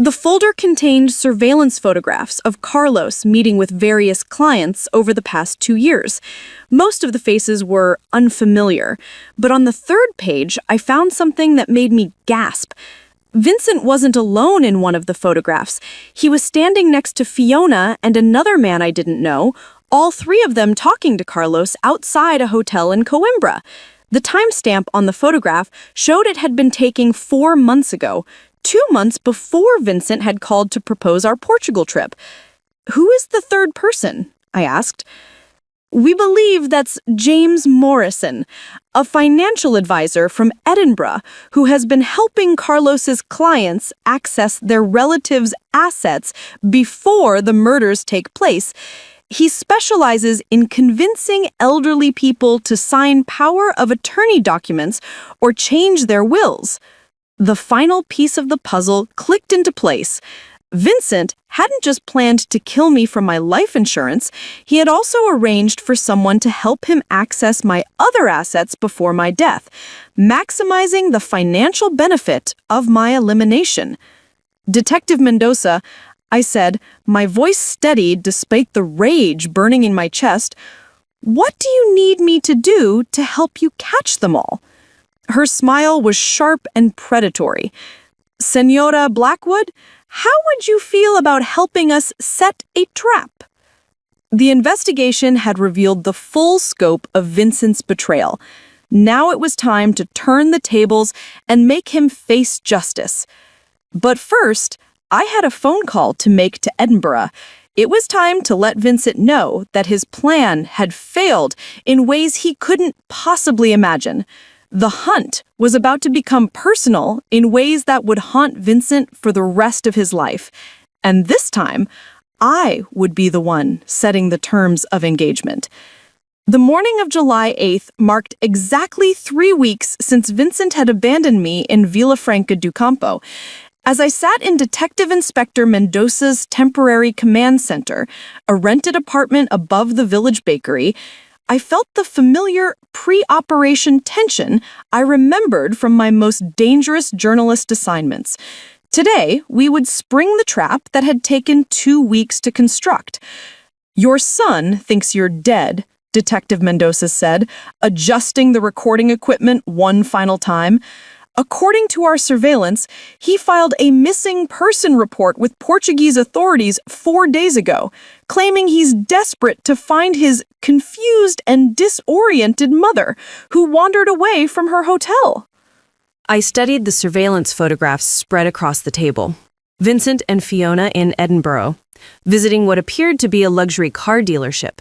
The folder contained surveillance photographs of Carlos meeting with various clients over the past 2 years. Most of the faces were unfamiliar, but on the third page, I found something that made me gasp. Vincent wasn't alone in one of the photographs. He was standing next to Fiona and another man I didn't know, all three of them talking to Carlos outside a hotel in Coimbra. The timestamp on the photograph showed it had been taken 4 months ago, 2 months before Vincent had called to propose our Portugal trip. "Who is the third person?" I asked. "We believe that's James Morrison, a financial advisor from Edinburgh who has been helping Carlos's clients access their relatives' assets before the murders take place. He specializes in convincing elderly people to sign power of attorney documents or change their wills." The final piece of the puzzle clicked into place. Vincent hadn't just planned to kill me for my life insurance, he had also arranged for someone to help him access my other assets before my death, maximizing the financial benefit of my elimination. "Detective Mendoza," I said, my voice steady despite the rage burning in my chest, "what do you need me to do to help you catch them all?" Her smile was sharp and predatory. "Senora Blackwood, how would you feel about helping us set a trap?" The investigation had revealed the full scope of Vincent's betrayal. Now it was time to turn the tables and make him face justice. But first, I had a phone call to make to Edinburgh. It was time to let Vincent know that his plan had failed in ways he couldn't possibly imagine. The hunt was about to become personal in ways that would haunt Vincent for the rest of his life. And this time, I would be the one setting the terms of engagement. The morning of July 8th marked exactly 3 weeks since Vincent had abandoned me in Villafranca do Campo. As I sat in Detective Inspector Mendoza's temporary command center, a rented apartment above the village bakery, I felt the familiar pre-operation tension I remembered from my most dangerous journalist assignments. Today, we would spring the trap that had taken 2 weeks to construct. "Your son thinks you're dead," Detective Mendoza said, adjusting the recording equipment one final time. According to our surveillance, he filed a missing person report with Portuguese authorities 4 days ago, claiming he's desperate to find his confused and disoriented mother, who wandered away from her hotel. I studied the surveillance photographs spread across the table. Vincent and Fiona in Edinburgh, visiting what appeared to be a luxury car dealership.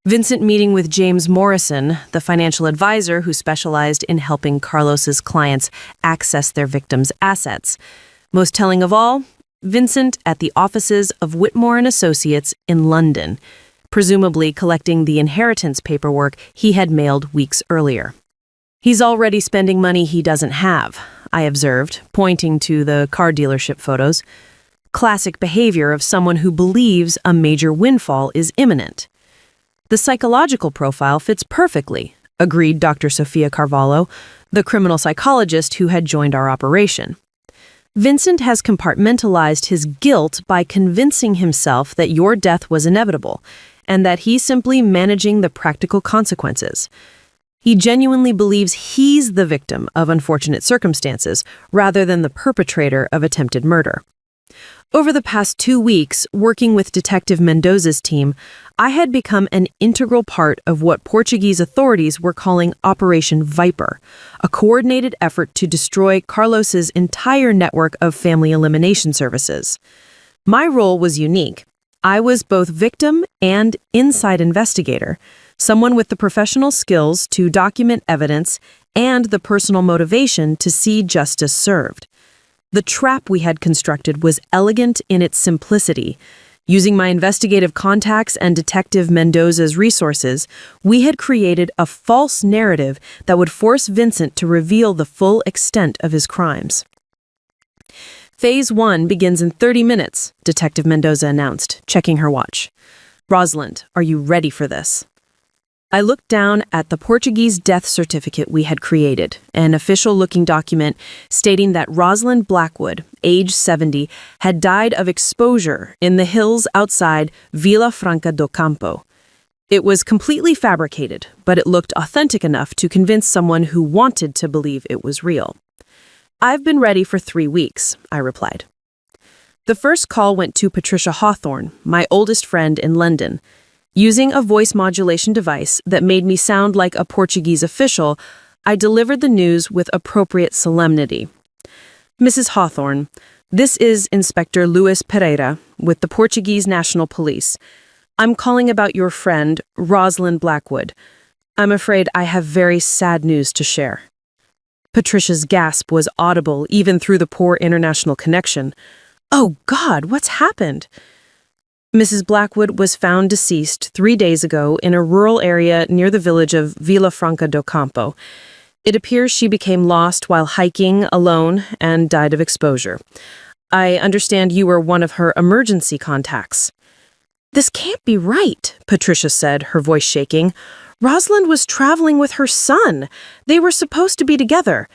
Vincent meeting with James Morrison, the financial advisor who specialized in helping Carlos's clients access their victims' assets. Most telling of all, Vincent at the offices of Whitmore and Associates in London, presumably collecting the inheritance paperwork he had mailed weeks earlier. He's already spending money he doesn't have, I observed, pointing to the car dealership photos. Classic behavior of someone who believes a major windfall is imminent. The psychological profile fits perfectly, agreed Dr. Sofia Carvalho, the criminal psychologist who had joined our operation. Vincent has compartmentalized his guilt by convincing himself that your death was inevitable, and that he's simply managing the practical consequences. He genuinely believes he's the victim of unfortunate circumstances, rather than the perpetrator of attempted murder. Over the past 2 weeks, working with Detective Mendoza's team, I had become an integral part of what Portuguese authorities were calling Operation Viper, a coordinated effort to destroy Carlos's entire network of family elimination services. My role was unique. I was both victim and inside investigator, someone with the professional skills to document evidence and the personal motivation to see justice served. The trap we had constructed was elegant in its simplicity. Using my investigative contacts and Detective Mendoza's resources, we had created a false narrative that would force Vincent to reveal the full extent of his crimes. Phase 1 begins in 30 minutes, Detective Mendoza announced, checking her watch. Rosalind, are you ready for this? I looked down at the Portuguese death certificate we had created, an official-looking document stating that Rosalind Blackwood, age 70, had died of exposure in the hills outside Vila Franca do Campo. It was completely fabricated, but it looked authentic enough to convince someone who wanted to believe it was real. I've been ready for 3 weeks, I replied. The first call went to Patricia Hawthorne, my oldest friend in London. Using a voice modulation device that made me sound like a Portuguese official, I delivered the news with appropriate solemnity. Mrs. Hawthorne, this is Inspector Luis Pereira with the Portuguese National Police. I'm calling about your friend, Rosalind Blackwood. I'm afraid I have very sad news to share. Patricia's gasp was audible even through the poor international connection. Oh God, what's happened? Mrs. Blackwood was found deceased 3 days ago in a rural area near the village of Vila Franca do Campo. It appears she became lost while hiking alone and died of exposure. I understand you were one of her emergency contacts. This can't be right, Patricia said, her voice shaking. Rosalind was traveling with her son. They were supposed to be together.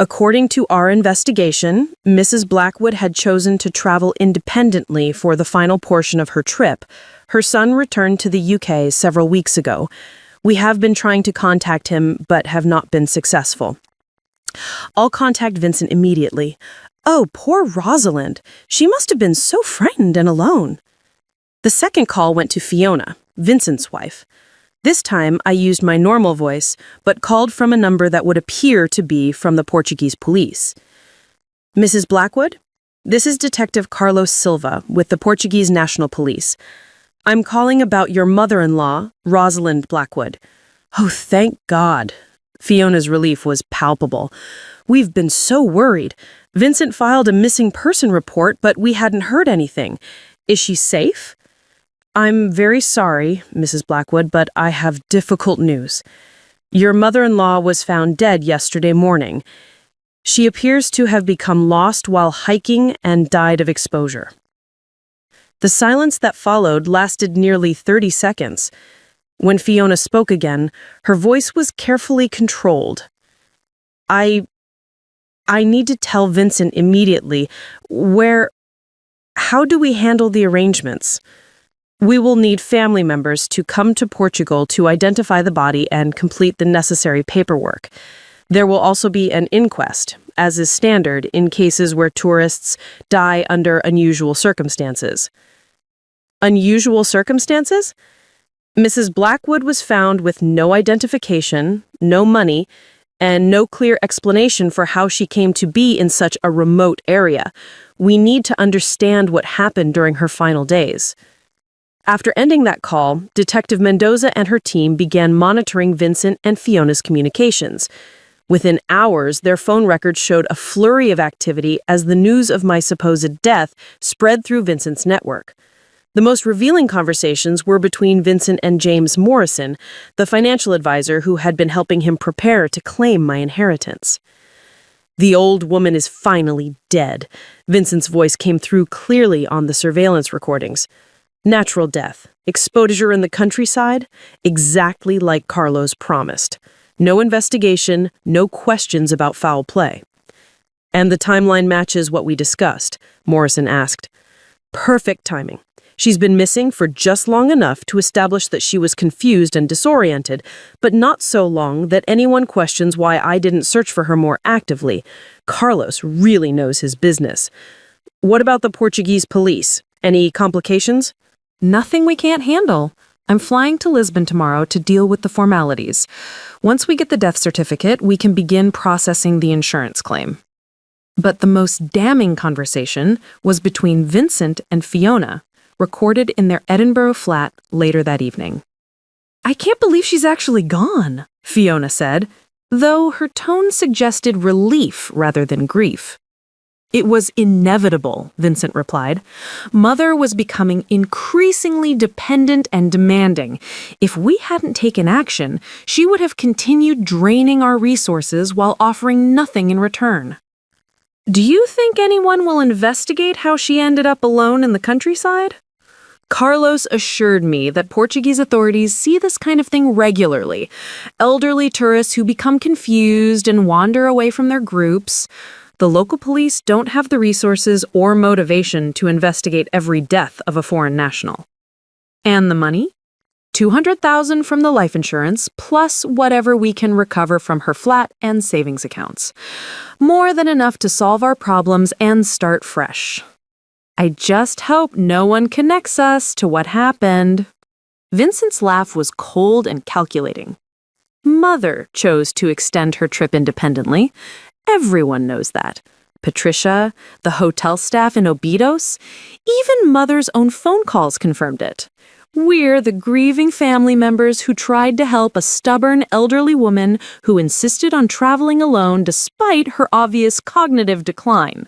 According to our investigation, Mrs. Blackwood had chosen to travel independently for the final portion of her trip. Her son returned to the UK several weeks ago. We have been trying to contact him, but have not been successful. I'll contact Vincent immediately. Oh, poor Rosalind. She must have been so frightened and alone. The second call went to Fiona, Vincent's wife. This time, I used my normal voice, but called from a number that would appear to be from the Portuguese police. Mrs. Blackwood, this is Detective Carlos Silva with the Portuguese National Police. I'm calling about your mother-in-law, Rosalind Blackwood. Oh, thank God. Fiona's relief was palpable. We've been so worried. Vincent filed a missing person report, but we hadn't heard anything. Is she safe? I'm very sorry, Mrs. Blackwood, but I have difficult news. Your mother-in-law was found dead yesterday morning. She appears to have become lost while hiking and died of exposure. The silence that followed lasted nearly 30 seconds. When Fiona spoke again, her voice was carefully controlled. I need to tell Vincent immediately. How do we handle the arrangements? We will need family members to come to Portugal to identify the body and complete the necessary paperwork. There will also be an inquest, as is standard in cases where tourists die under unusual circumstances. Unusual circumstances? Mrs. Blackwood was found with no identification, no money, and no clear explanation for how she came to be in such a remote area. We need to understand what happened during her final days. After ending that call, Detective Mendoza and her team began monitoring Vincent and Fiona's communications. Within hours, their phone records showed a flurry of activity as the news of my supposed death spread through Vincent's network. The most revealing conversations were between Vincent and James Morrison, the financial advisor who had been helping him prepare to claim my inheritance. "The old woman is finally dead," Vincent's voice came through clearly on the surveillance recordings. "Natural death, exposure in the countryside, exactly like Carlos promised. No investigation, no questions about foul play." "And the timeline matches what we discussed?" Morrison asked. "Perfect timing. She's been missing for just long enough to establish that she was confused and disoriented, but not so long that anyone questions why I didn't search for her more actively. Carlos really knows his business." "What about the Portuguese police? Any complications?" Nothing we can't handle. I'm flying to Lisbon tomorrow to deal with the formalities. Once we get the death certificate, we can begin processing the insurance claim. But the most damning conversation was between Vincent and Fiona, recorded in their Edinburgh flat later that evening. "I can't believe she's actually gone," Fiona said, though her tone suggested relief rather than grief. "It was inevitable," Vincent replied. "Mother was becoming increasingly dependent and demanding. If we hadn't taken action, she would have continued draining our resources while offering nothing in return." "Do you think anyone will investigate how she ended up alone in the countryside?" Carlos assured me that Portuguese authorities see this kind of thing regularly. Elderly tourists who become confused and wander away from their groups. The local police don't have the resources or motivation to investigate every death of a foreign national. "And the money? 200,000 from the life insurance, plus whatever we can recover from her flat and savings accounts. More than enough to solve our problems and start fresh. I just hope no one connects us to what happened." Vincent's laugh was cold and calculating. "Mother chose to extend her trip independently. Everyone knows that. Patricia, the hotel staff in Obidos, even Mother's own phone calls confirmed it. We're the grieving family members who tried to help a stubborn elderly woman who insisted on traveling alone despite her obvious cognitive decline."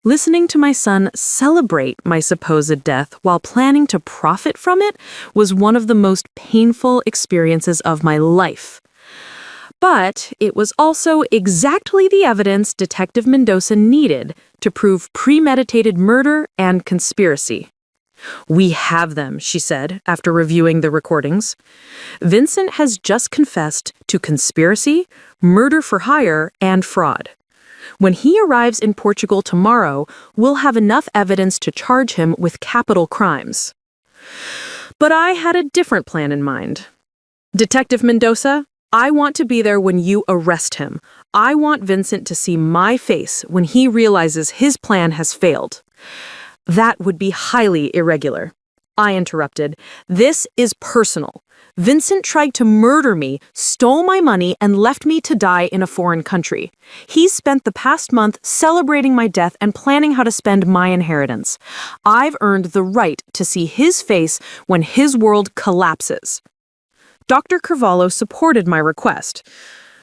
Listening to my son celebrate my supposed death while planning to profit from it was one of the most painful experiences of my life. But it was also exactly the evidence Detective Mendoza needed to prove premeditated murder and conspiracy. "We have them," she said after reviewing the recordings. "Vincent has just confessed to conspiracy, murder for hire, and fraud. When he arrives in Portugal tomorrow, we'll have enough evidence to charge him with capital crimes." But I had a different plan in mind. "Detective Mendoza, I want to be there when you arrest him. I want Vincent to see my face when he realizes his plan has failed." "That would be highly irregular." I interrupted. "This is personal. Vincent tried to murder me, stole my money, and left me to die in a foreign country. He's spent the past month celebrating my death and planning how to spend my inheritance. I've earned the right to see his face when his world collapses." Dr. Carvalho supported my request.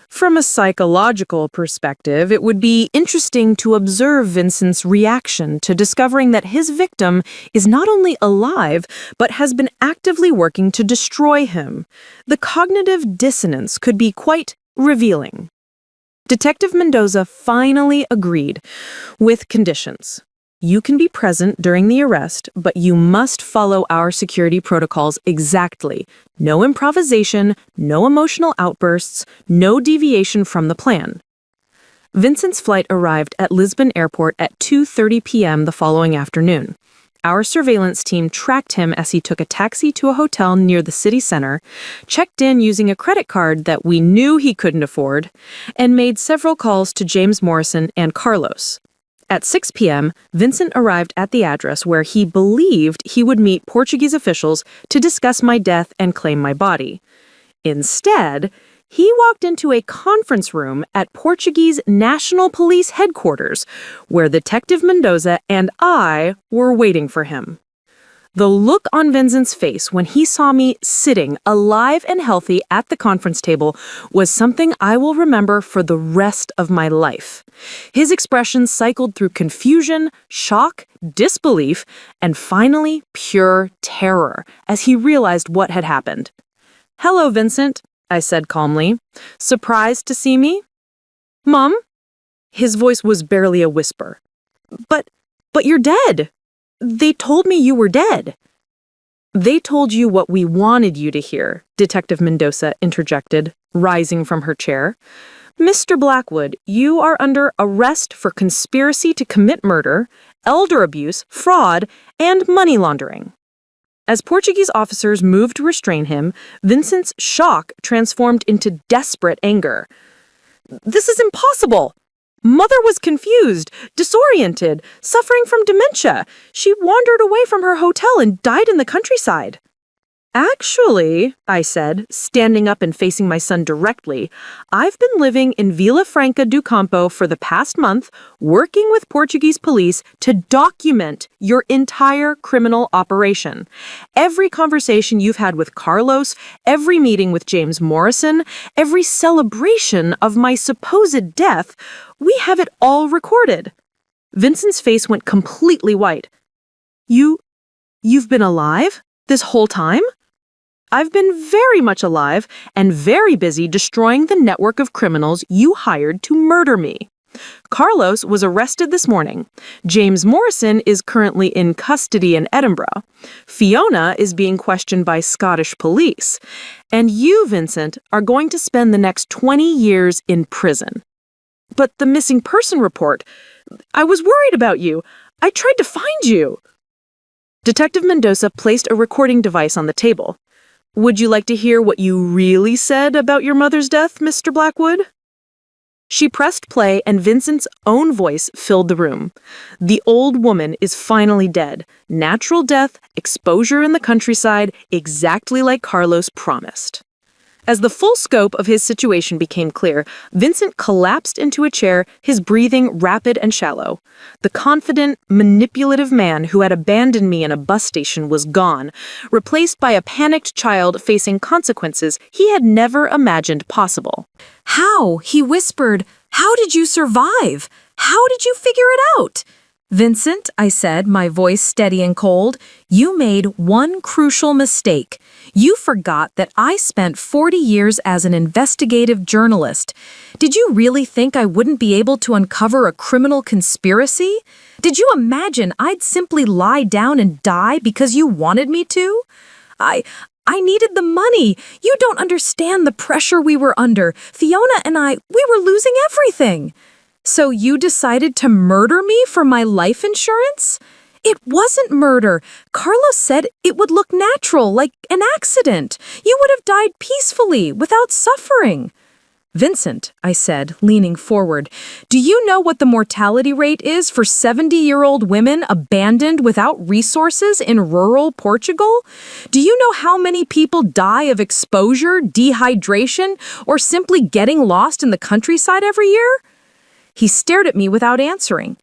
From a psychological perspective, it would be interesting to observe Vincent's reaction to discovering that his victim is not only alive, but has been actively working to destroy him. The cognitive dissonance could be quite revealing. Detective Mendoza finally agreed, with conditions. "You can be present during the arrest, but you must follow our security protocols exactly. No improvisation, no emotional outbursts, no deviation from the plan." Vincent's flight arrived at Lisbon Airport at 2:30 p.m. the following afternoon. Our surveillance team tracked him as he took a taxi to a hotel near the city center, checked in using a credit card that we knew he couldn't afford, and made several calls to James Morrison and Carlos. At 6 p.m., Vincent arrived at the address where he believed he would meet Portuguese officials to discuss my death and claim my body. Instead, he walked into a conference room at Portuguese National Police headquarters, where Detective Mendoza and I were waiting for him. The look on Vincent's face when he saw me sitting alive and healthy at the conference table was something I will remember for the rest of my life. His expressions cycled through confusion, shock, disbelief, and finally pure terror as he realized what had happened. "Hello, Vincent," I said calmly. "Surprised to see me?" "Mom?" His voice was barely a whisper. But you're dead. They told me you were dead." "They told you what we wanted you to hear," Detective Mendoza interjected, rising from her chair. "Mr. Blackwood, you are under arrest for conspiracy to commit murder, elder abuse, fraud, and money laundering." As Portuguese officers moved to restrain him, Vincent's shock transformed into desperate anger. "This is impossible! Mother was confused, disoriented, suffering from dementia. She wandered away from her hotel and died in the countryside." "Actually," I said, standing up and facing my son directly, "I've been living in Vila Franca do Campo for the past month, working with Portuguese police to document your entire criminal operation. Every conversation you've had with Carlos, every meeting with James Morrison, every celebration of my supposed death, we have it all recorded." Vincent's face went completely white. You've been alive this whole time?" "I've been very much alive and very busy destroying the network of criminals you hired to murder me. Carlos was arrested this morning. James Morrison is currently in custody in Edinburgh. Fiona is being questioned by Scottish police. And you, Vincent, are going to spend the next 20 years in prison." "But the missing person report, I was worried about you. I tried to find you." Detective Mendoza placed a recording device on the table. "Would you like to hear what you really said about your mother's death, Mr. Blackwood?" She pressed play and Vincent's own voice filled the room. "The old woman is finally dead. Natural death, exposure in the countryside, exactly like Carlos promised." As the full scope of his situation became clear, Vincent collapsed into a chair, his breathing rapid and shallow. The confident, manipulative man who had abandoned me in a bus station was gone, replaced by a panicked child facing consequences he had never imagined possible. "How?" he whispered. "How did you survive? How did you figure it out?" "Vincent," I said, my voice steady and cold, "you made one crucial mistake. You forgot that I spent 40 years as an investigative journalist. Did you really think I wouldn't be able to uncover a criminal conspiracy? Did you imagine I'd simply lie down and die because you wanted me to? I needed the money. You don't understand the pressure we were under. Fiona and I, we were losing everything. So you decided to murder me for my life insurance? It wasn't murder. Carlos said it would look natural, like an accident. You would have died peacefully, without suffering." "Vincent," I said, leaning forward, "do you know what the mortality rate is for 70-year-old women abandoned without resources in rural Portugal? Do you know how many people die of exposure, dehydration, or simply getting lost in the countryside every year?" He stared at me without answering.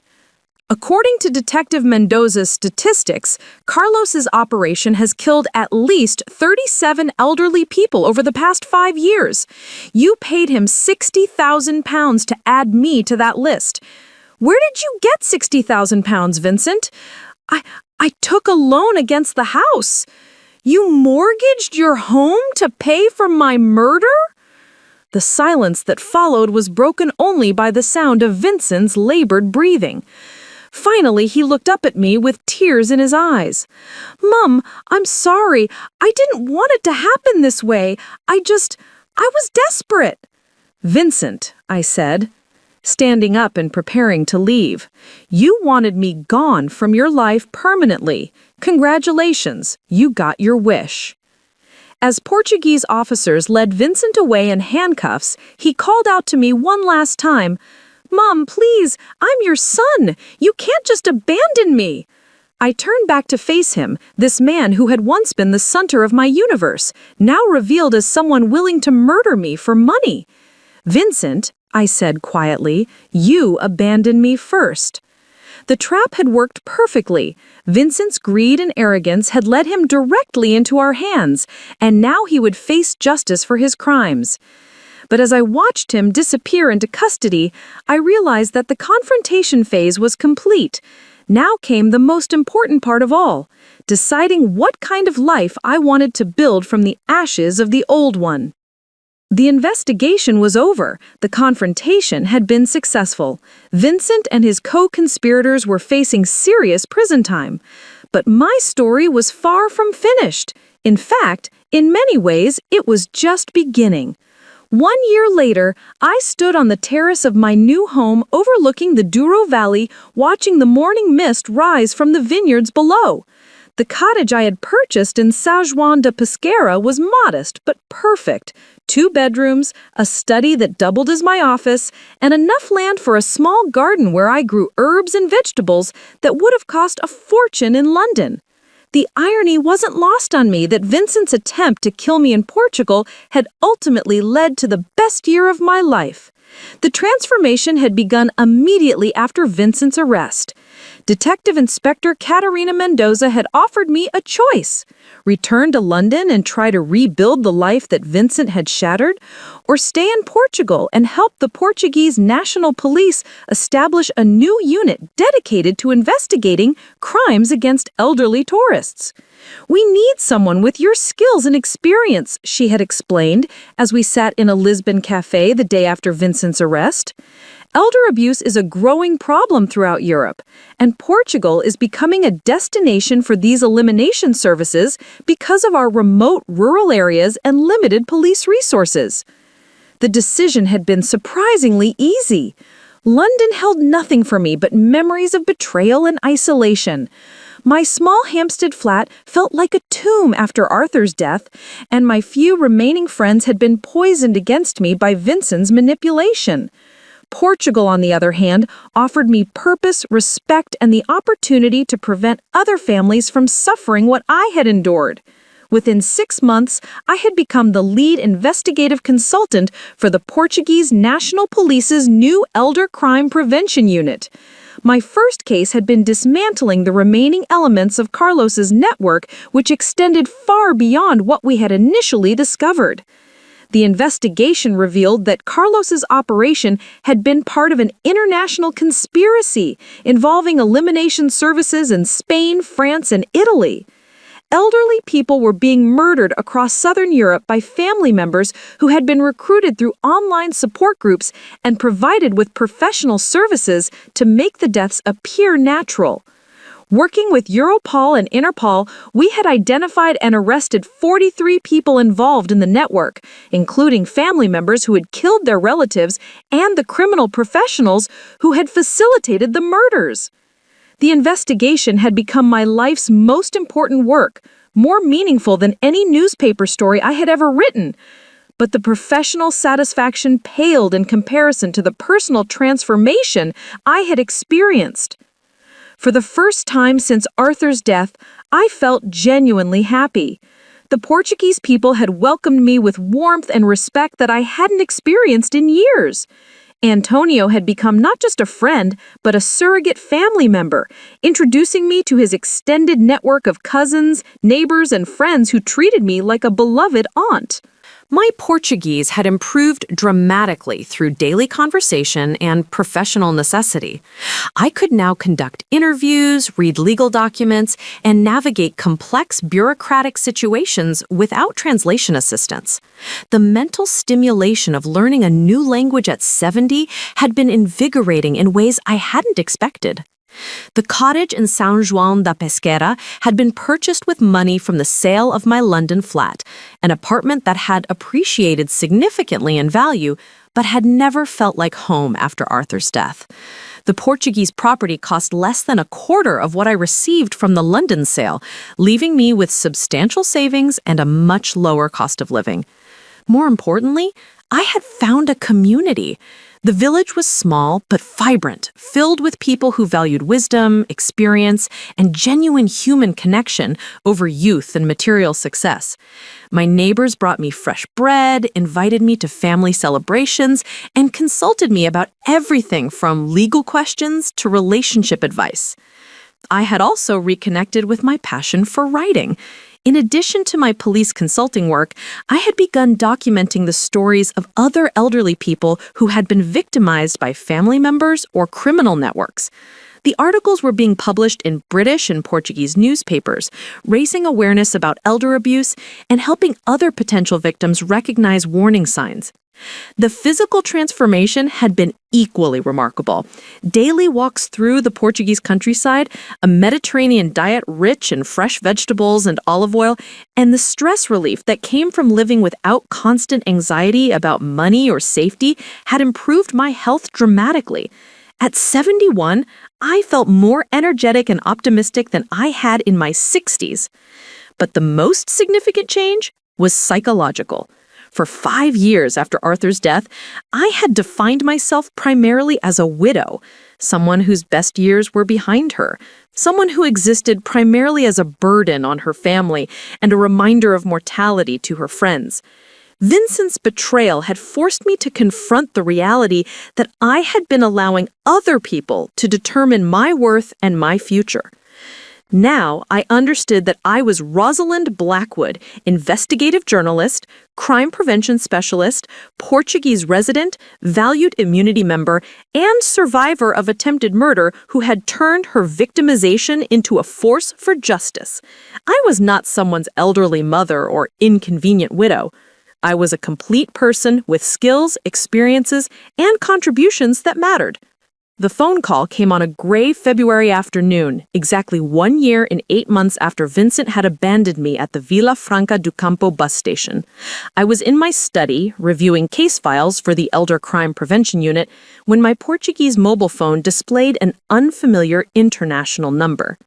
According to Detective Mendoza's statistics, Carlos's operation has killed at least 37 elderly people over the past 5 years. You paid him £60,000 to add me to that list. Where did you get £60,000, Vincent? I took a loan against the house. You mortgaged your home to pay for my murder? The silence that followed was broken only by the sound of Vincent's labored breathing. Finally, he looked up at me with tears in his eyes. "Mom, I'm sorry. I didn't want it to happen this way. I was desperate." "Vincent," I said, standing up and preparing to leave. "You wanted me gone from your life permanently. Congratulations, you got your wish." As Portuguese officers led Vincent away in handcuffs, he called out to me one last time, "Mom, please, I'm your son. You can't just abandon me." I turned back to face him, this man who had once been the center of my universe, now revealed as someone willing to murder me for money. "Vincent," I said quietly, "you abandoned me first." The trap had worked perfectly. Vincent's greed and arrogance had led him directly into our hands, and now he would face justice for his crimes. But as I watched him disappear into custody, I realized that the confrontation phase was complete. Now came the most important part of all, deciding what kind of life I wanted to build from the ashes of the old one. The investigation was over. The confrontation had been successful. Vincent and his co-conspirators were facing serious prison time. But my story was far from finished. In fact, in many ways, it was just beginning. 1 year later, I stood on the terrace of my new home overlooking the Douro Valley, watching the morning mist rise from the vineyards below. The cottage I had purchased in São João da Pesqueira was modest but perfect. 2 bedrooms, a study that doubled as my office, and enough land for a small garden where I grew herbs and vegetables that would have cost a fortune in London. The irony wasn't lost on me that Vincent's attempt to kill me in Portugal had ultimately led to the best year of my life. The transformation had begun immediately after Vincent's arrest. Detective Inspector Catarina Mendoza had offered me a choice: return to London and try to rebuild the life that Vincent had shattered, or stay in Portugal and help the Portuguese National Police establish a new unit dedicated to investigating crimes against elderly tourists. "We need someone with your skills and experience," she had explained as we sat in a Lisbon cafe the day after Vincent's arrest. Elder abuse is a growing problem throughout Europe, and Portugal is becoming a destination for these elimination services because of our remote rural areas and limited police resources. The decision had been surprisingly easy. London held nothing for me but memories of betrayal and isolation. My small Hampstead flat felt like a tomb after Arthur's death, and my few remaining friends had been poisoned against me by Vincent's manipulation. Portugal, on the other hand, offered me purpose, respect, and the opportunity to prevent other families from suffering what I had endured. Within 6 months, I had become the lead investigative consultant for the Portuguese National Police's new Elder Crime Prevention Unit. My first case had been dismantling the remaining elements of Carlos's network, which extended far beyond what we had initially discovered. The investigation revealed that Carlos's operation had been part of an international conspiracy involving elimination services in Spain, France, and Italy. Elderly people were being murdered across southern Europe by family members who had been recruited through online support groups and provided with professional services to make the deaths appear natural. Working with Europol and Interpol, we had identified and arrested 43 people involved in the network, including family members who had killed their relatives and the criminal professionals who had facilitated the murders. The investigation had become my life's most important work, more meaningful than any newspaper story I had ever written. But the professional satisfaction paled in comparison to the personal transformation I had experienced. For the first time since Arthur's death, I felt genuinely happy. The Portuguese people had welcomed me with warmth and respect that I hadn't experienced in years. Antonio had become not just a friend, but a surrogate family member, introducing me to his extended network of cousins, neighbors, and friends who treated me like a beloved aunt. My Portuguese had improved dramatically through daily conversation and professional necessity. I could now conduct interviews, read legal documents, and navigate complex bureaucratic situations without translation assistance. The mental stimulation of learning a new language at 70 had been invigorating in ways I hadn't expected. The cottage in São João da Pesqueira had been purchased with money from the sale of my London flat, an apartment that had appreciated significantly in value, but had never felt like home after Arthur's death. The Portuguese property cost less than a quarter of what I received from the London sale, leaving me with substantial savings and a much lower cost of living. More importantly, I had found a community. The village was small but vibrant, filled with people who valued wisdom, experience, and genuine human connection over youth and material success. My neighbors brought me fresh bread, invited me to family celebrations, and consulted me about everything from legal questions to relationship advice. I had also reconnected with my passion for writing. In addition to my police consulting work, I had begun documenting the stories of other elderly people who had been victimized by family members or criminal networks. The articles were being published in British and Portuguese newspapers, raising awareness about elder abuse and helping other potential victims recognize warning signs. The physical transformation had been equally remarkable. Daily walks through the Portuguese countryside, a Mediterranean diet rich in fresh vegetables and olive oil, and the stress relief that came from living without constant anxiety about money or safety had improved my health dramatically. At 71, I felt more energetic and optimistic than I had in my 60s. But the most significant change was psychological. For 5 years after Arthur's death, I had defined myself primarily as a widow, someone whose best years were behind her, someone who existed primarily as a burden on her family and a reminder of mortality to her friends. Vincent's betrayal had forced me to confront the reality that I had been allowing other people to determine my worth and my future. Now, I understood that I was Rosalind Blackwood, investigative journalist, crime prevention specialist, Portuguese resident, valued immunity member, and survivor of attempted murder who had turned her victimization into a force for justice. I was not someone's elderly mother or inconvenient widow. I was a complete person with skills, experiences, and contributions that mattered. The phone call came on a gray February afternoon, exactly 1 year and 8 months after Vincent had abandoned me at the Vila Franca do Campo bus station. I was in my study, reviewing case files for the Elder Crime Prevention Unit, when my Portuguese mobile phone displayed an unfamiliar international number.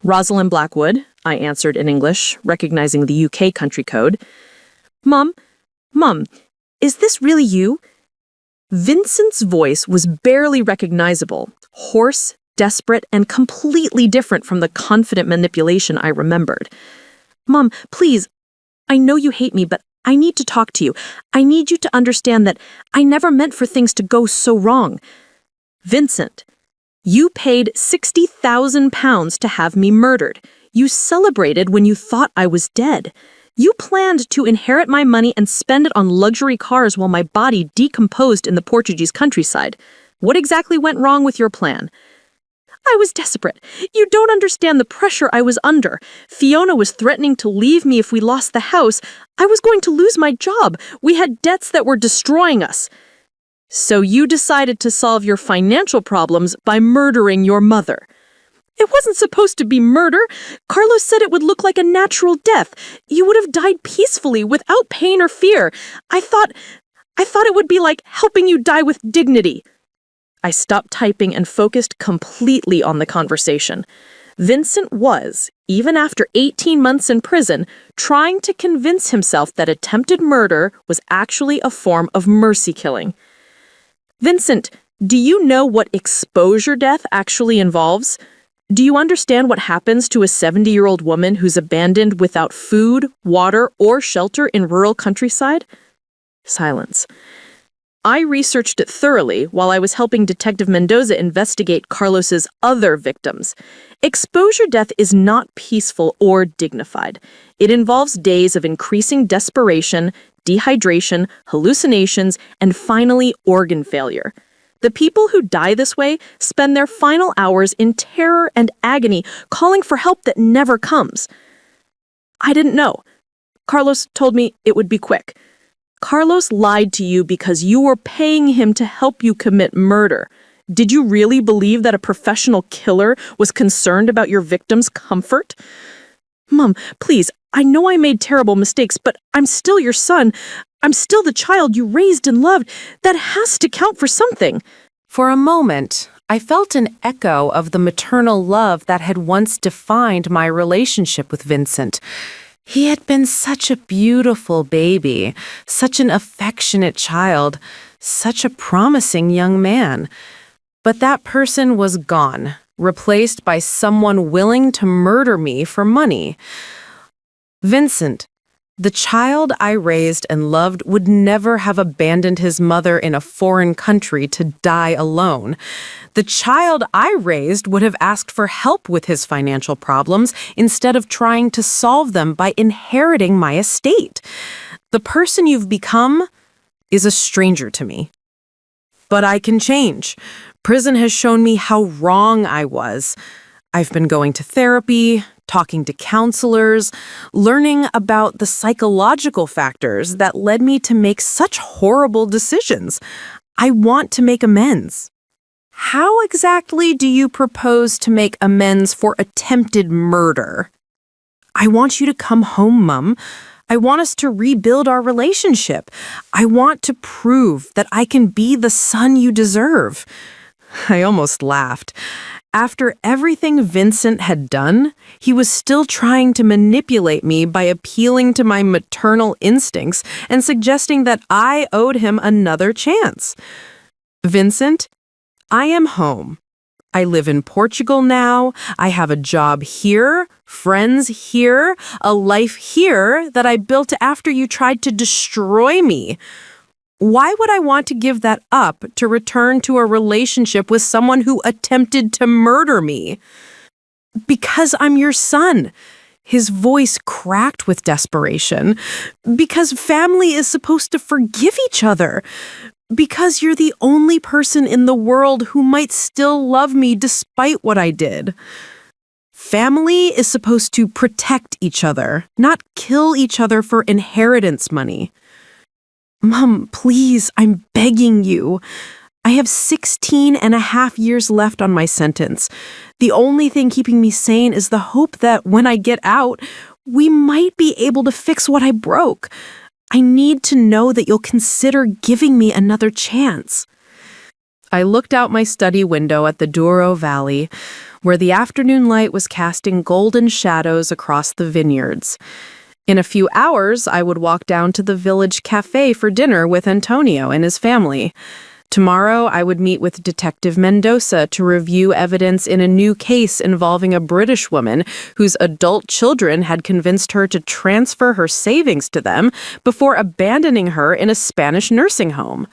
Rosalind Blackwood, I answered in English, recognizing the UK country code. Mum, is this really you? Vincent's voice was barely recognizable, hoarse, desperate, and completely different from the confident manipulation I remembered. Mom, please, I know you hate me, but I need to talk to you. I need you to understand that I never meant for things to go so wrong. Vincent, you paid £60,000 to have me murdered. You celebrated when you thought I was dead. You planned to inherit my money and spend it on luxury cars while my body decomposed in the Portuguese countryside. What exactly went wrong with your plan? I was desperate. You don't understand the pressure I was under. Fiona was threatening to leave me if we lost the house. I was going to lose my job. We had debts that were destroying us. So you decided to solve your financial problems by murdering your mother. It wasn't supposed to be murder. Carlos said it would look like a natural death. You would have died peacefully, without pain or fear. I thought it would be like helping you die with dignity. I stopped typing and focused completely on the conversation. Vincent was, even after 18 months in prison, trying to convince himself that attempted murder was actually a form of mercy killing. Vincent, do you know what exposure death actually involves? Do you understand what happens to a 70-year-old woman who's abandoned without food, water, or shelter in rural countryside? Silence. I researched it thoroughly while I was helping Detective Mendoza investigate Carlos's other victims. Exposure death is not peaceful or dignified. It involves days of increasing desperation, dehydration, hallucinations, and finally organ failure. The people who die this way spend their final hours in terror and agony, calling for help that never comes. I didn't know. Carlos told me it would be quick. Carlos lied to you because you were paying him to help you commit murder. Did you really believe that a professional killer was concerned about your victim's comfort? Mom, please, I know I made terrible mistakes, but I'm still your son. I'm still the child you raised and loved. That has to count for something. For a moment, I felt an echo of the maternal love that had once defined my relationship with Vincent. He had been such a beautiful baby, such an affectionate child, such a promising young man. But that person was gone, replaced by someone willing to murder me for money. Vincent, the child I raised and loved, would never have abandoned his mother in a foreign country to die alone. The child I raised would have asked for help with his financial problems instead of trying to solve them by inheriting my estate. The person you've become is a stranger to me. But I can change. Prison has shown me how wrong I was. I've been going to therapy, talking to counselors, learning about the psychological factors that led me to make such horrible decisions. I want to make amends. How exactly do you propose to make amends for attempted murder? I want you to come home, Mum. I want us to rebuild our relationship. I want to prove that I can be the son you deserve. I almost laughed. After everything Vincent had done, he was still trying to manipulate me by appealing to my maternal instincts and suggesting that I owed him another chance. Vincent, I am home. I live in Portugal now. I have a job here, friends here, a life here that I built after you tried to destroy me. Why would I want to give that up to return to a relationship with someone who attempted to murder me? Because I'm your son. His voice cracked with desperation. Because family is supposed to forgive each other. Because you're the only person in the world who might still love me despite what I did. Family is supposed to protect each other, not kill each other for inheritance money. Mom, please, I'm begging you. I have 16 and a half years left on my sentence. The only thing keeping me sane is the hope that when I get out, we might be able to fix what I broke. I need to know that you'll consider giving me another chance. I looked out my study window at the Douro Valley, where the afternoon light was casting golden shadows across the vineyards. In a few hours, I would walk down to the village cafe for dinner with Antonio and his family. Tomorrow, I would meet with Detective Mendoza to review evidence in a new case involving a British woman whose adult children had convinced her to transfer her savings to them before abandoning her in a Spanish nursing home.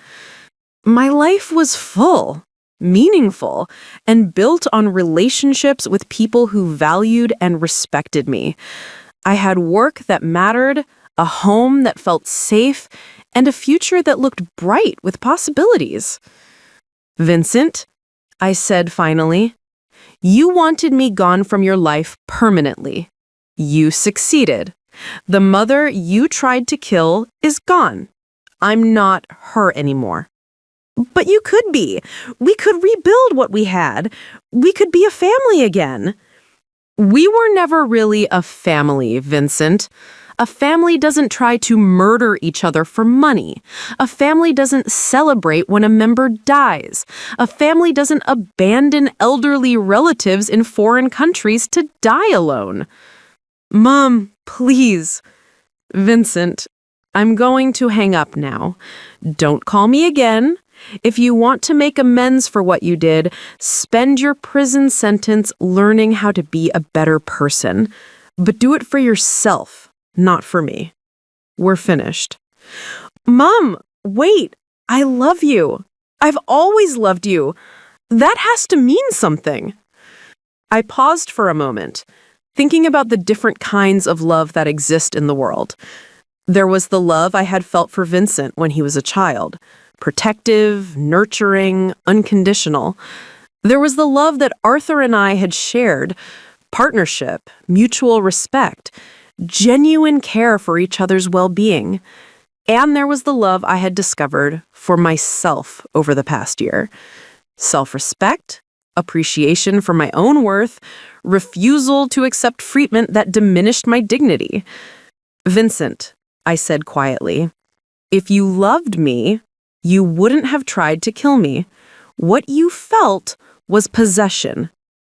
My life was full, meaningful, and built on relationships with people who valued and respected me. I had work that mattered, a home that felt safe, and a future that looked bright with possibilities. Vincent, I said finally, you wanted me gone from your life permanently. You succeeded. The mother you tried to kill is gone. I'm not her anymore. But you could be. We could rebuild what we had. We could be a family again. We were never really a family, Vincent. A family doesn't try to murder each other for money. A family doesn't celebrate when a member dies. A family doesn't abandon elderly relatives in foreign countries to die alone. Mom, please. Vincent, I'm going to hang up now. Don't call me again. If you want to make amends for what you did, spend your prison sentence learning how to be a better person. But do it for yourself, not for me. We're finished. Mom, wait. I love you. I've always loved you. That has to mean something. I paused for a moment, thinking about the different kinds of love that exist in the world. There was the love I had felt for Vincent when he was a child. Protective, nurturing, unconditional. There was the love that Arthur and I had shared, partnership, mutual respect, genuine care for each other's well-being. And there was the love I had discovered for myself over the past year. self-respect, appreciation for my own worth, refusal to accept treatment that diminished my dignity. Vincent, I said quietly, if you loved me, you wouldn't have tried to kill me. What you felt was possession,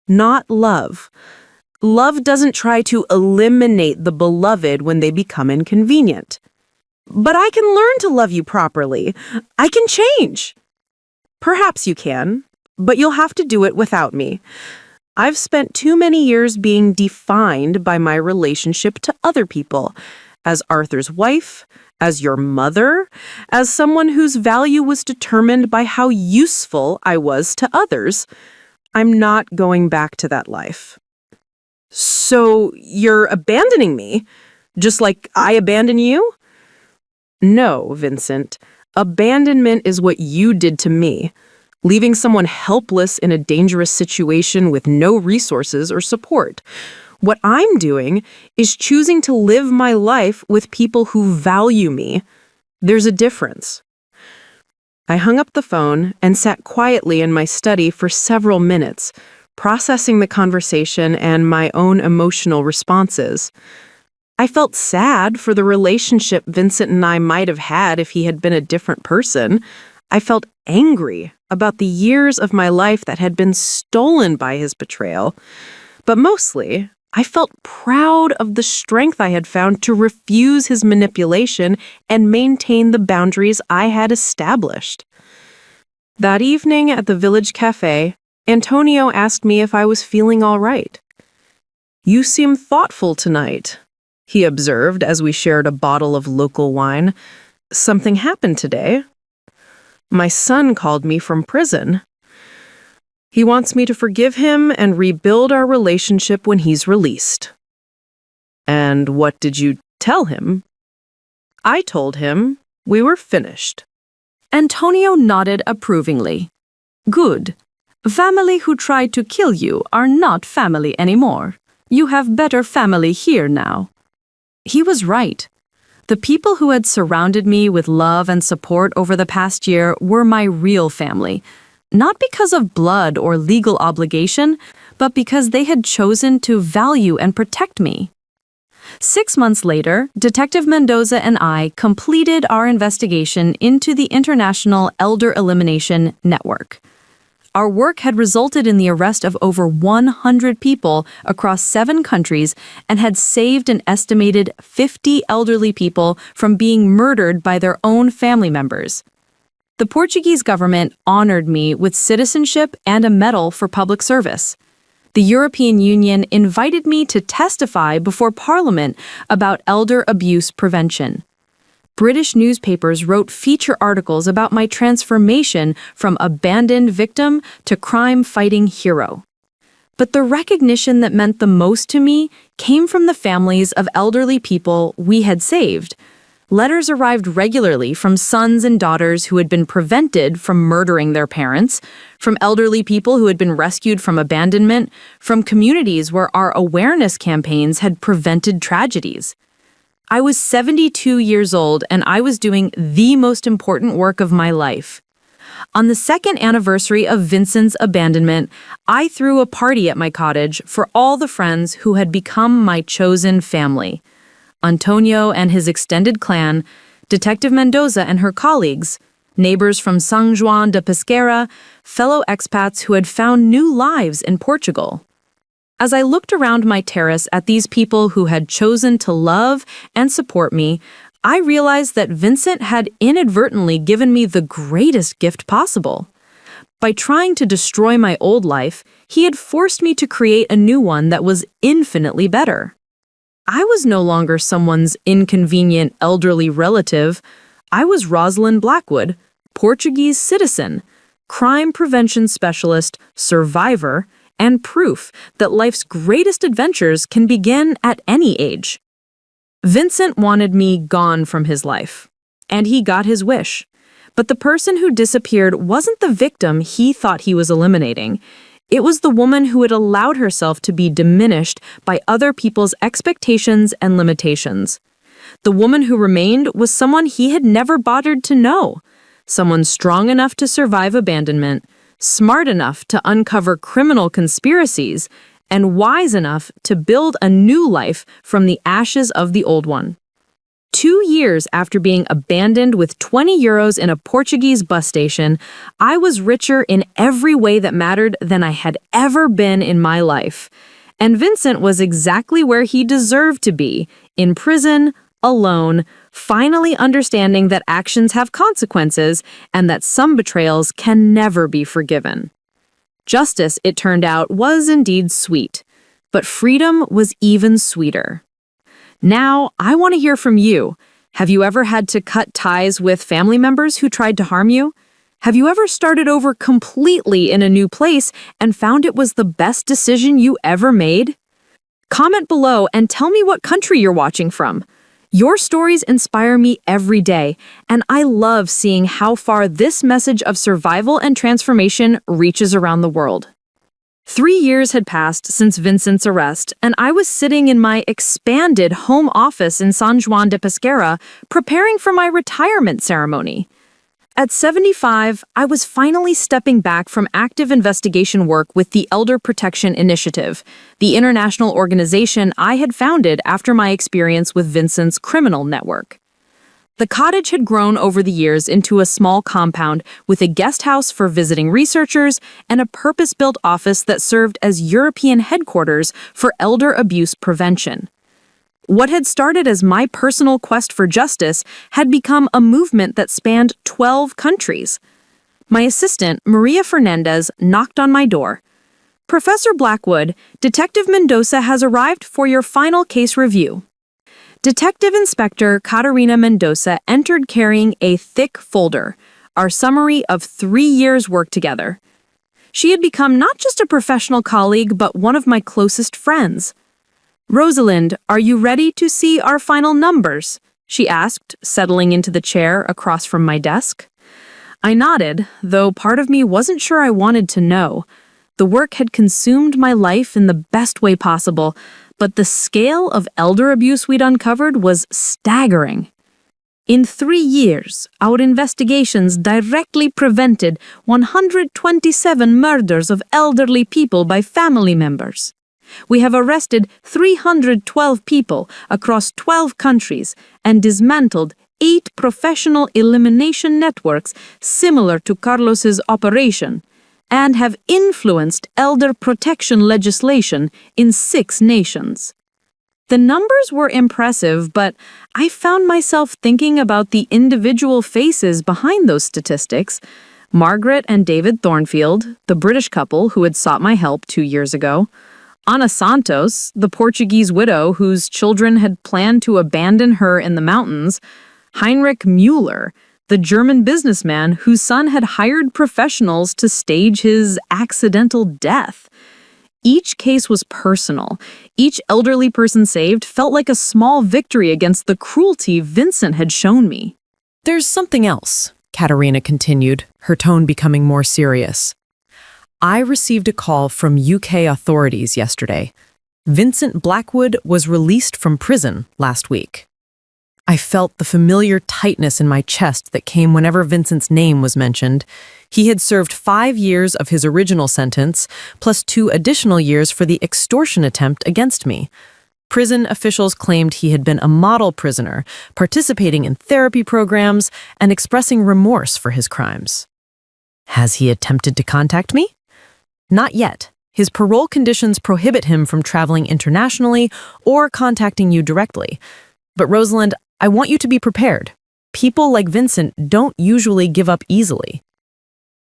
not love. Love doesn't try to eliminate the beloved when they become inconvenient. But I can learn to love you properly. I can change. Perhaps you can, but you'll have to do it without me. I've spent too many years being defined by my relationship to other people, as Arthur's wife, as your mother, as someone whose value was determined by how useful I was to others. I'm not going back to that life. So you're abandoning me, just like I abandon you? No, Vincent. Abandonment is what you did to me, leaving someone helpless in a dangerous situation with no resources or support. What I'm doing is choosing to live my life with people who value me. There's a difference. I hung up the phone and sat quietly in my study for several minutes, processing the conversation and my own emotional responses. I felt sad for the relationship Vincent and I might have had if he had been a different person. I felt angry about the years of my life that had been stolen by his betrayal. But mostly, I felt proud of the strength I had found to refuse his manipulation and maintain the boundaries I had established. That evening at the village cafe, Antonio asked me if I was feeling all right. "You seem thoughtful tonight," he observed as we shared a bottle of local wine. "Something happened today?" "My son called me from prison. He wants me to forgive him and rebuild our relationship when he's released." "And what did you tell him?" "I told him we were finished." Antonio nodded approvingly. "Good. Family who tried to kill you are not family anymore. You have better family here now." He was right. The people who had surrounded me with love and support over the past year were my real family, not because of blood or legal obligation, but because they had chosen to value and protect me. 6 months later, Detective Mendoza and I completed our investigation into the International Elder Elimination Network. Our work had resulted in the arrest of over 100 people across 7 countries and had saved an estimated 50 elderly people from being murdered by their own family members. The Portuguese government honored me with citizenship and a medal for public service. The European Union invited me to testify before Parliament about elder abuse prevention. British newspapers wrote feature articles about my transformation from abandoned victim to crime-fighting hero. But the recognition that meant the most to me came from the families of elderly people we had saved. Letters arrived regularly from sons and daughters who had been prevented from murdering their parents, from elderly people who had been rescued from abandonment, from communities where our awareness campaigns had prevented tragedies. I was 72 years old and I was doing the most important work of my life. On the 2nd anniversary of Vincent's abandonment, I threw a party at my cottage for all the friends who had become my chosen family. Antonio and his extended clan, Detective Mendoza and her colleagues, neighbors from São João da Pesqueira, fellow expats who had found new lives in Portugal. As I looked around my terrace at these people who had chosen to love and support me, I realized that Vincent had inadvertently given me the greatest gift possible. By trying to destroy my old life, he had forced me to create a new one that was infinitely better. I was no longer someone's inconvenient elderly relative. I was Rosalind Blackwood, Portuguese citizen, crime prevention specialist, survivor, and proof that life's greatest adventures can begin at any age. Vincent wanted me gone from his life, and he got his wish. But the person who disappeared wasn't the victim he thought he was eliminating. It was the woman who had allowed herself to be diminished by other people's expectations and limitations. The woman who remained was someone he had never bothered to know, someone strong enough to survive abandonment, smart enough to uncover criminal conspiracies, and wise enough to build a new life from the ashes of the old one. 2 years after being abandoned with 20 euros in a Portuguese bus station, I was richer in every way that mattered than I had ever been in my life. And Vincent was exactly where he deserved to be, in prison, alone, finally understanding that actions have consequences and that some betrayals can never be forgiven. Justice, it turned out, was indeed sweet, but freedom was even sweeter. Now, I want to hear from you. Have you ever had to cut ties with family members who tried to harm you? Have you ever started over completely in a new place and found it was the best decision you ever made? Comment below and tell me what country you're watching from. Your stories inspire me every day, and I love seeing how far this message of survival and transformation reaches around the world. 3 years had passed since Vincent's arrest, and I was sitting in my expanded home office in San Juan de Pesquera, preparing for my retirement ceremony. At 75, I was finally stepping back from active investigation work with the Elder Protection Initiative, the international organization I had founded after my experience with Vincent's criminal network. The cottage had grown over the years into a small compound with a guest house for visiting researchers and a purpose-built office that served as European headquarters for elder abuse prevention. What had started as my personal quest for justice had become a movement that spanned 12 countries. My assistant, Maria Fernandez, knocked on my door. "Professor Blackwood, Detective Mendoza has arrived for your final case review." Detective Inspector Catarina Mendoza entered carrying a thick folder, our summary of 3 years' work together. She had become not just a professional colleague, but one of my closest friends. "Rosalind, are you ready to see our final numbers?" she asked, settling into the chair across from my desk. I nodded, though part of me wasn't sure I wanted to know. The work had consumed my life in the best way possible, but the scale of elder abuse we'd uncovered was staggering. In 3 years, our investigations directly prevented 127 murders of elderly people by family members. We have arrested 312 people across 12 countries and dismantled 8 professional elimination networks similar to Carlos's operation, and have influenced elder protection legislation in 6 nations. The numbers were impressive, but I found myself thinking about the individual faces behind those statistics. Margaret and David Thornfield, the British couple who had sought my help 2 years ago. Ana Santos, the Portuguese widow whose children had planned to abandon her in the mountains. Heinrich Müller, the German businessman whose son had hired professionals to stage his accidental death. Each case was personal. Each elderly person saved felt like a small victory against the cruelty Vincent had shown me. "There's something else," Katerina continued, her tone becoming more serious. "I received a call from UK authorities yesterday. Vincent Blackwood was released from prison last week." I felt the familiar tightness in my chest that came whenever Vincent's name was mentioned. He had served 5 years of his original sentence, plus 2 additional years for the extortion attempt against me. Prison officials claimed he had been a model prisoner, participating in therapy programs and expressing remorse for his crimes. Has he attempted to contact me? Not yet. His parole conditions prohibit him from traveling internationally or contacting you directly. But Rosalind, I want you to be prepared. People like Vincent don't usually give up easily.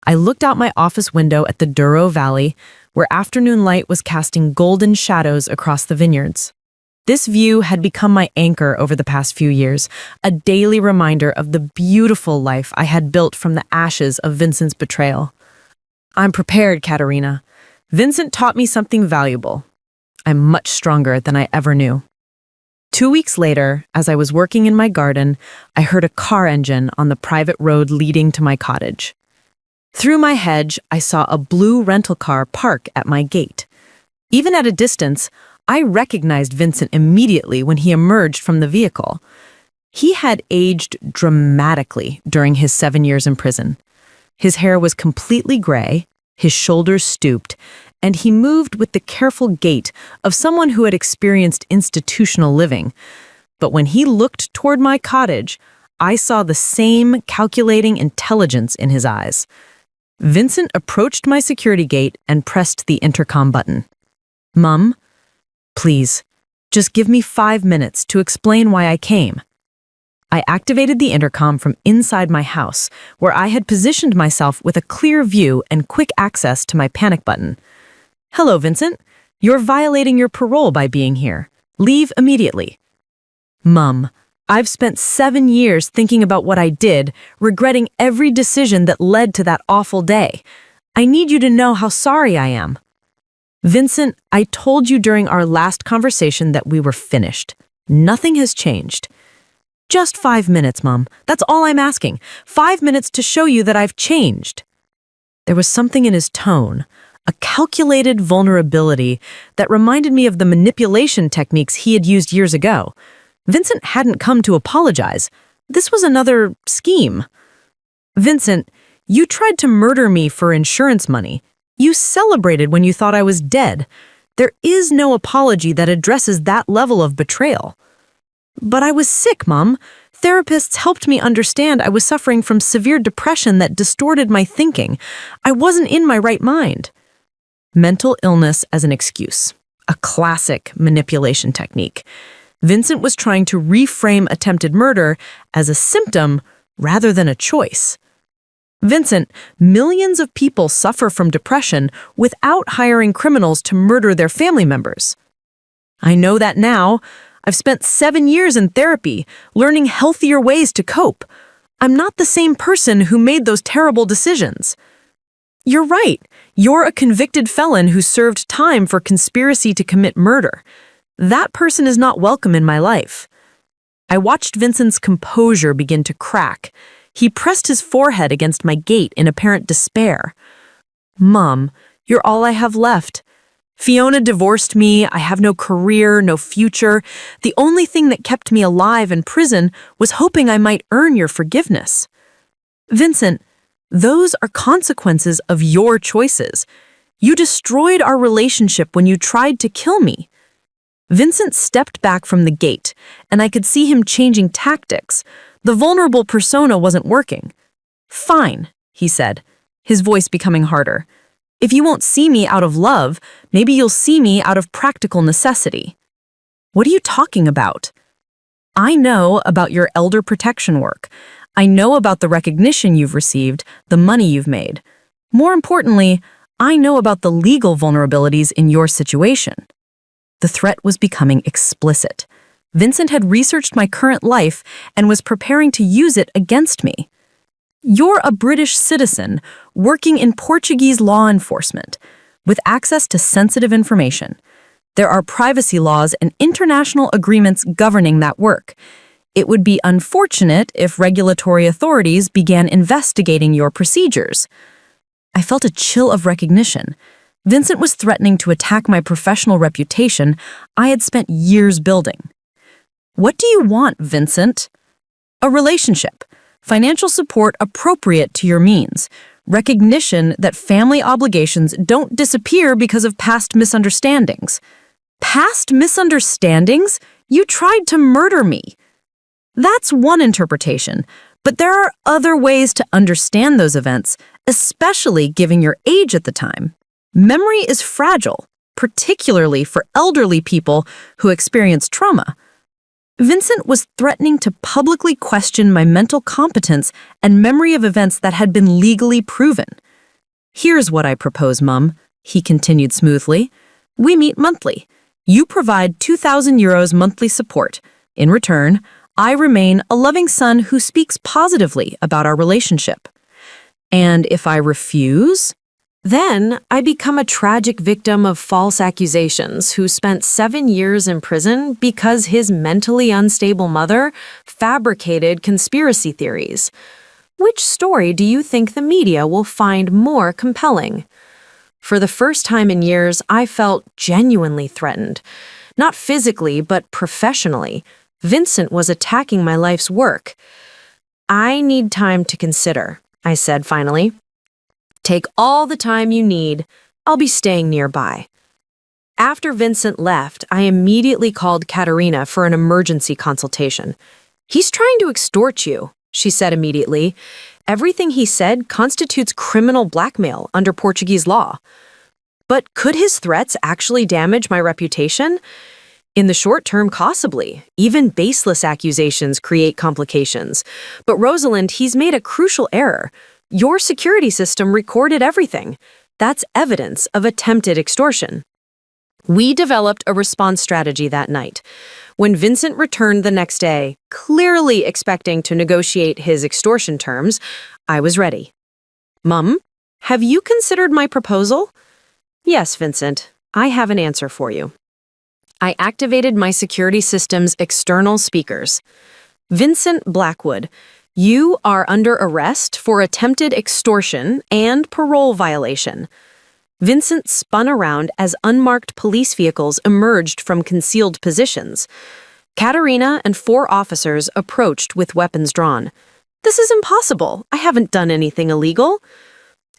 I looked out my office window at the Douro Valley, where afternoon light was casting golden shadows across the vineyards. This view had become my anchor over the past few years, a daily reminder of the beautiful life I had built from the ashes of Vincent's betrayal. I'm prepared, Katerina. Vincent taught me something valuable. I'm much stronger than I ever knew. 2 weeks later, as I was working in my garden, I heard a car engine on the private road leading to my cottage. Through my hedge, I saw a blue rental car park at my gate. Even at a distance, I recognized Vincent immediately when he emerged from the vehicle. He had aged dramatically during his 7 years in prison. His hair was completely gray, His shoulders stooped, and he moved with the careful gait of someone who had experienced institutional living. But when he looked toward my cottage, I saw the same calculating intelligence in his eyes. Vincent approached my security gate and pressed the intercom button. "Mum, please, just give me 5 minutes to explain why I came." I activated the intercom from inside my house, where I had positioned myself with a clear view and quick access to my panic button. "Hello, Vincent. You're violating your parole by being here. Leave immediately." "Mum, I've spent 7 years thinking about what I did, regretting every decision that led to that awful day. I need you to know how sorry I am." "Vincent, I told you during our last conversation that we were finished. Nothing has changed." "Just 5 minutes, Mom. That's all I'm asking. 5 minutes to show you that I've changed." There was something in his tone, a calculated vulnerability that reminded me of the manipulation techniques he had used years ago. Vincent hadn't come to apologize. This was another scheme. "Vincent, you tried to murder me for insurance money. You celebrated when you thought I was dead. There is no apology that addresses that level of betrayal." "But I was sick, Mom. Therapists helped me understand I was suffering from severe depression that distorted my thinking. I wasn't in my right mind." Mental illness as an excuse. A classic manipulation technique. Vincent was trying to reframe attempted murder as a symptom rather than a choice. "Vincent, millions of people suffer from depression without hiring criminals to murder their family members." "I know that now. I've spent 7 years in therapy, learning healthier ways to cope. I'm not the same person who made those terrible decisions." "You're right. You're a convicted felon who served time for conspiracy to commit murder. That person is not welcome in my life." I watched Vincent's composure begin to crack. He pressed his forehead against my gate in apparent despair. "Mom, you're all I have left. Fiona divorced me. I have no career, no future. The only thing that kept me alive in prison was hoping I might earn your forgiveness." "Vincent, those are consequences of your choices. You destroyed our relationship when you tried to kill me." Vincent stepped back from the gate, and I could see him changing tactics. The vulnerable persona wasn't working. "Fine," he said, his voice becoming harder. "If you won't see me out of love, maybe you'll see me out of practical necessity." "What are you talking about?" "I know about your elder protection work. I know about the recognition you've received, the money you've made. More importantly, I know about the legal vulnerabilities in your situation." The threat was becoming explicit. Vincent had researched my current life and was preparing to use it against me. "You're a British citizen working in Portuguese law enforcement with access to sensitive information. There are privacy laws and international agreements governing that work. It would be unfortunate if regulatory authorities began investigating your procedures." I felt a chill of recognition. Vincent was threatening to attack my professional reputation I had spent years building. "What do you want, Vincent?" "A relationship. Financial support appropriate to your means. Recognition that family obligations don't disappear because of past misunderstandings." "Past misunderstandings? You tried to murder me." "That's one interpretation, but there are other ways to understand those events, especially given your age at the time. Memory is fragile, particularly for elderly people who experience trauma." Vincent was threatening to publicly question my mental competence and memory of events that had been legally proven. "Here's what I propose, Mum," he continued smoothly. "We meet monthly. You provide €2,000 monthly support. In return, I remain a loving son who speaks positively about our relationship. And if I refuse?" Then I become a tragic victim of false accusations who spent 7 years in prison because his mentally unstable mother fabricated conspiracy theories. Which story do you think the media will find more compelling? For the first time in years, I felt genuinely threatened. Not physically, but professionally. Vincent was attacking my life's work. "I need time to consider," I said finally. Take all the time you need. I'll be staying nearby. After Vincent left, I immediately called Katerina for an emergency consultation. He's trying to extort you, she said immediately. Everything he said constitutes criminal blackmail under Portuguese law. But could his threats actually damage my reputation? In the short term, possibly. Even baseless accusations create complications. But Rosalind, he's made a crucial error. Your security system recorded everything. That's evidence of attempted extortion. We developed a response strategy that night. When Vincent returned the next day, clearly expecting to negotiate his extortion terms, I was ready. Mum, have you considered my proposal? Yes, Vincent, I have an answer for you. I activated my security system's external speakers. Vincent Blackwood, you are under arrest for attempted extortion and parole violation. Vincent spun around as unmarked police vehicles emerged from concealed positions. Katerina and 4 officers approached with weapons drawn. This is impossible. I haven't done anything illegal.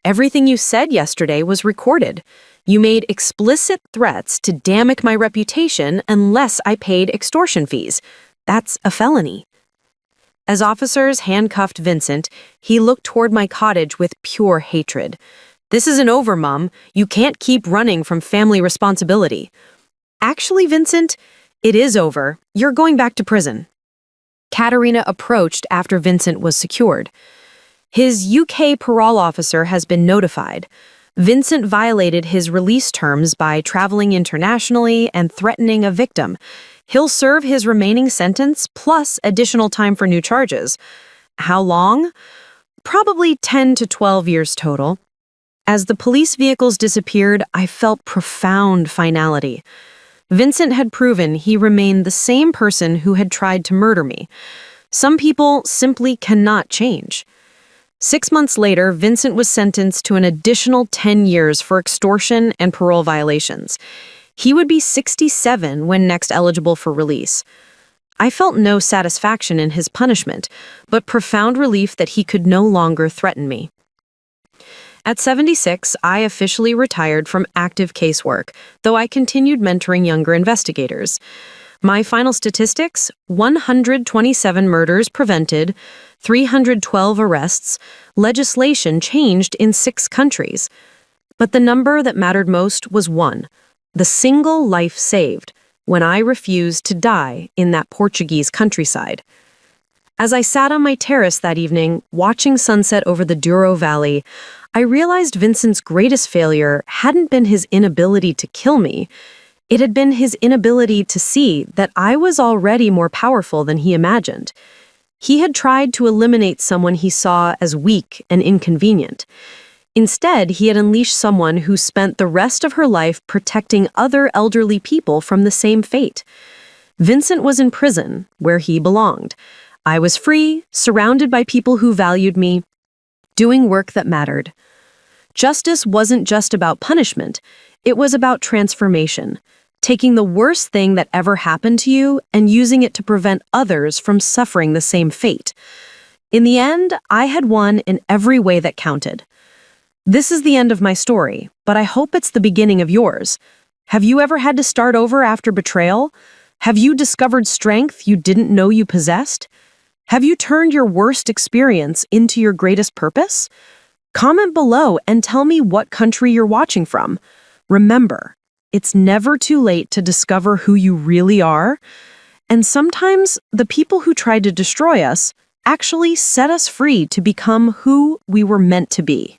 Everything you said yesterday was recorded. You made explicit threats to damage my reputation unless I paid extortion fees. That's a felony. As officers handcuffed Vincent, he looked toward my cottage with pure hatred. This isn't over, Mom. You can't keep running from family responsibility. Actually, Vincent, it is over. You're going back to prison. Katerina approached after Vincent was secured. His UK parole officer has been notified. Vincent violated his release terms by traveling internationally and threatening a victim. He'll serve his remaining sentence plus additional time for new charges. How long? Probably 10 to 12 years total. As the police vehicles disappeared, I felt profound finality. Vincent had proven he remained the same person who had tried to murder me. Some people simply cannot change. 6 months later, Vincent was sentenced to an additional 10 years for extortion and parole violations. He would be 67 when next eligible for release. I felt no satisfaction in his punishment, but profound relief that he could no longer threaten me. At 76, I officially retired from active casework, though I continued mentoring younger investigators. My final statistics: 127 murders prevented, 312 arrests, legislation changed in 6 countries. But the number that mattered most was 1, the single life saved, when I refused to die in that Portuguese countryside. As I sat on my terrace that evening, watching sunset over the Douro Valley, I realized Vincent's greatest failure hadn't been his inability to kill me. It had been his inability to see that I was already more powerful than he imagined. He had tried to eliminate someone he saw as weak and inconvenient. Instead, he had unleashed someone who spent the rest of her life protecting other elderly people from the same fate. Vincent was in prison, where he belonged. I was free, surrounded by people who valued me, doing work that mattered. Justice wasn't just about punishment, it was about transformation, taking the worst thing that ever happened to you and using it to prevent others from suffering the same fate. In the end, I had won in every way that counted. This is the end of my story, but I hope it's the beginning of yours. Have you ever had to start over after betrayal? Have you discovered strength you didn't know you possessed? Have you turned your worst experience into your greatest purpose? Comment below and tell me what country you're watching from. Remember, it's never too late to discover who you really are, and sometimes the people who tried to destroy us actually set us free to become who we were meant to be.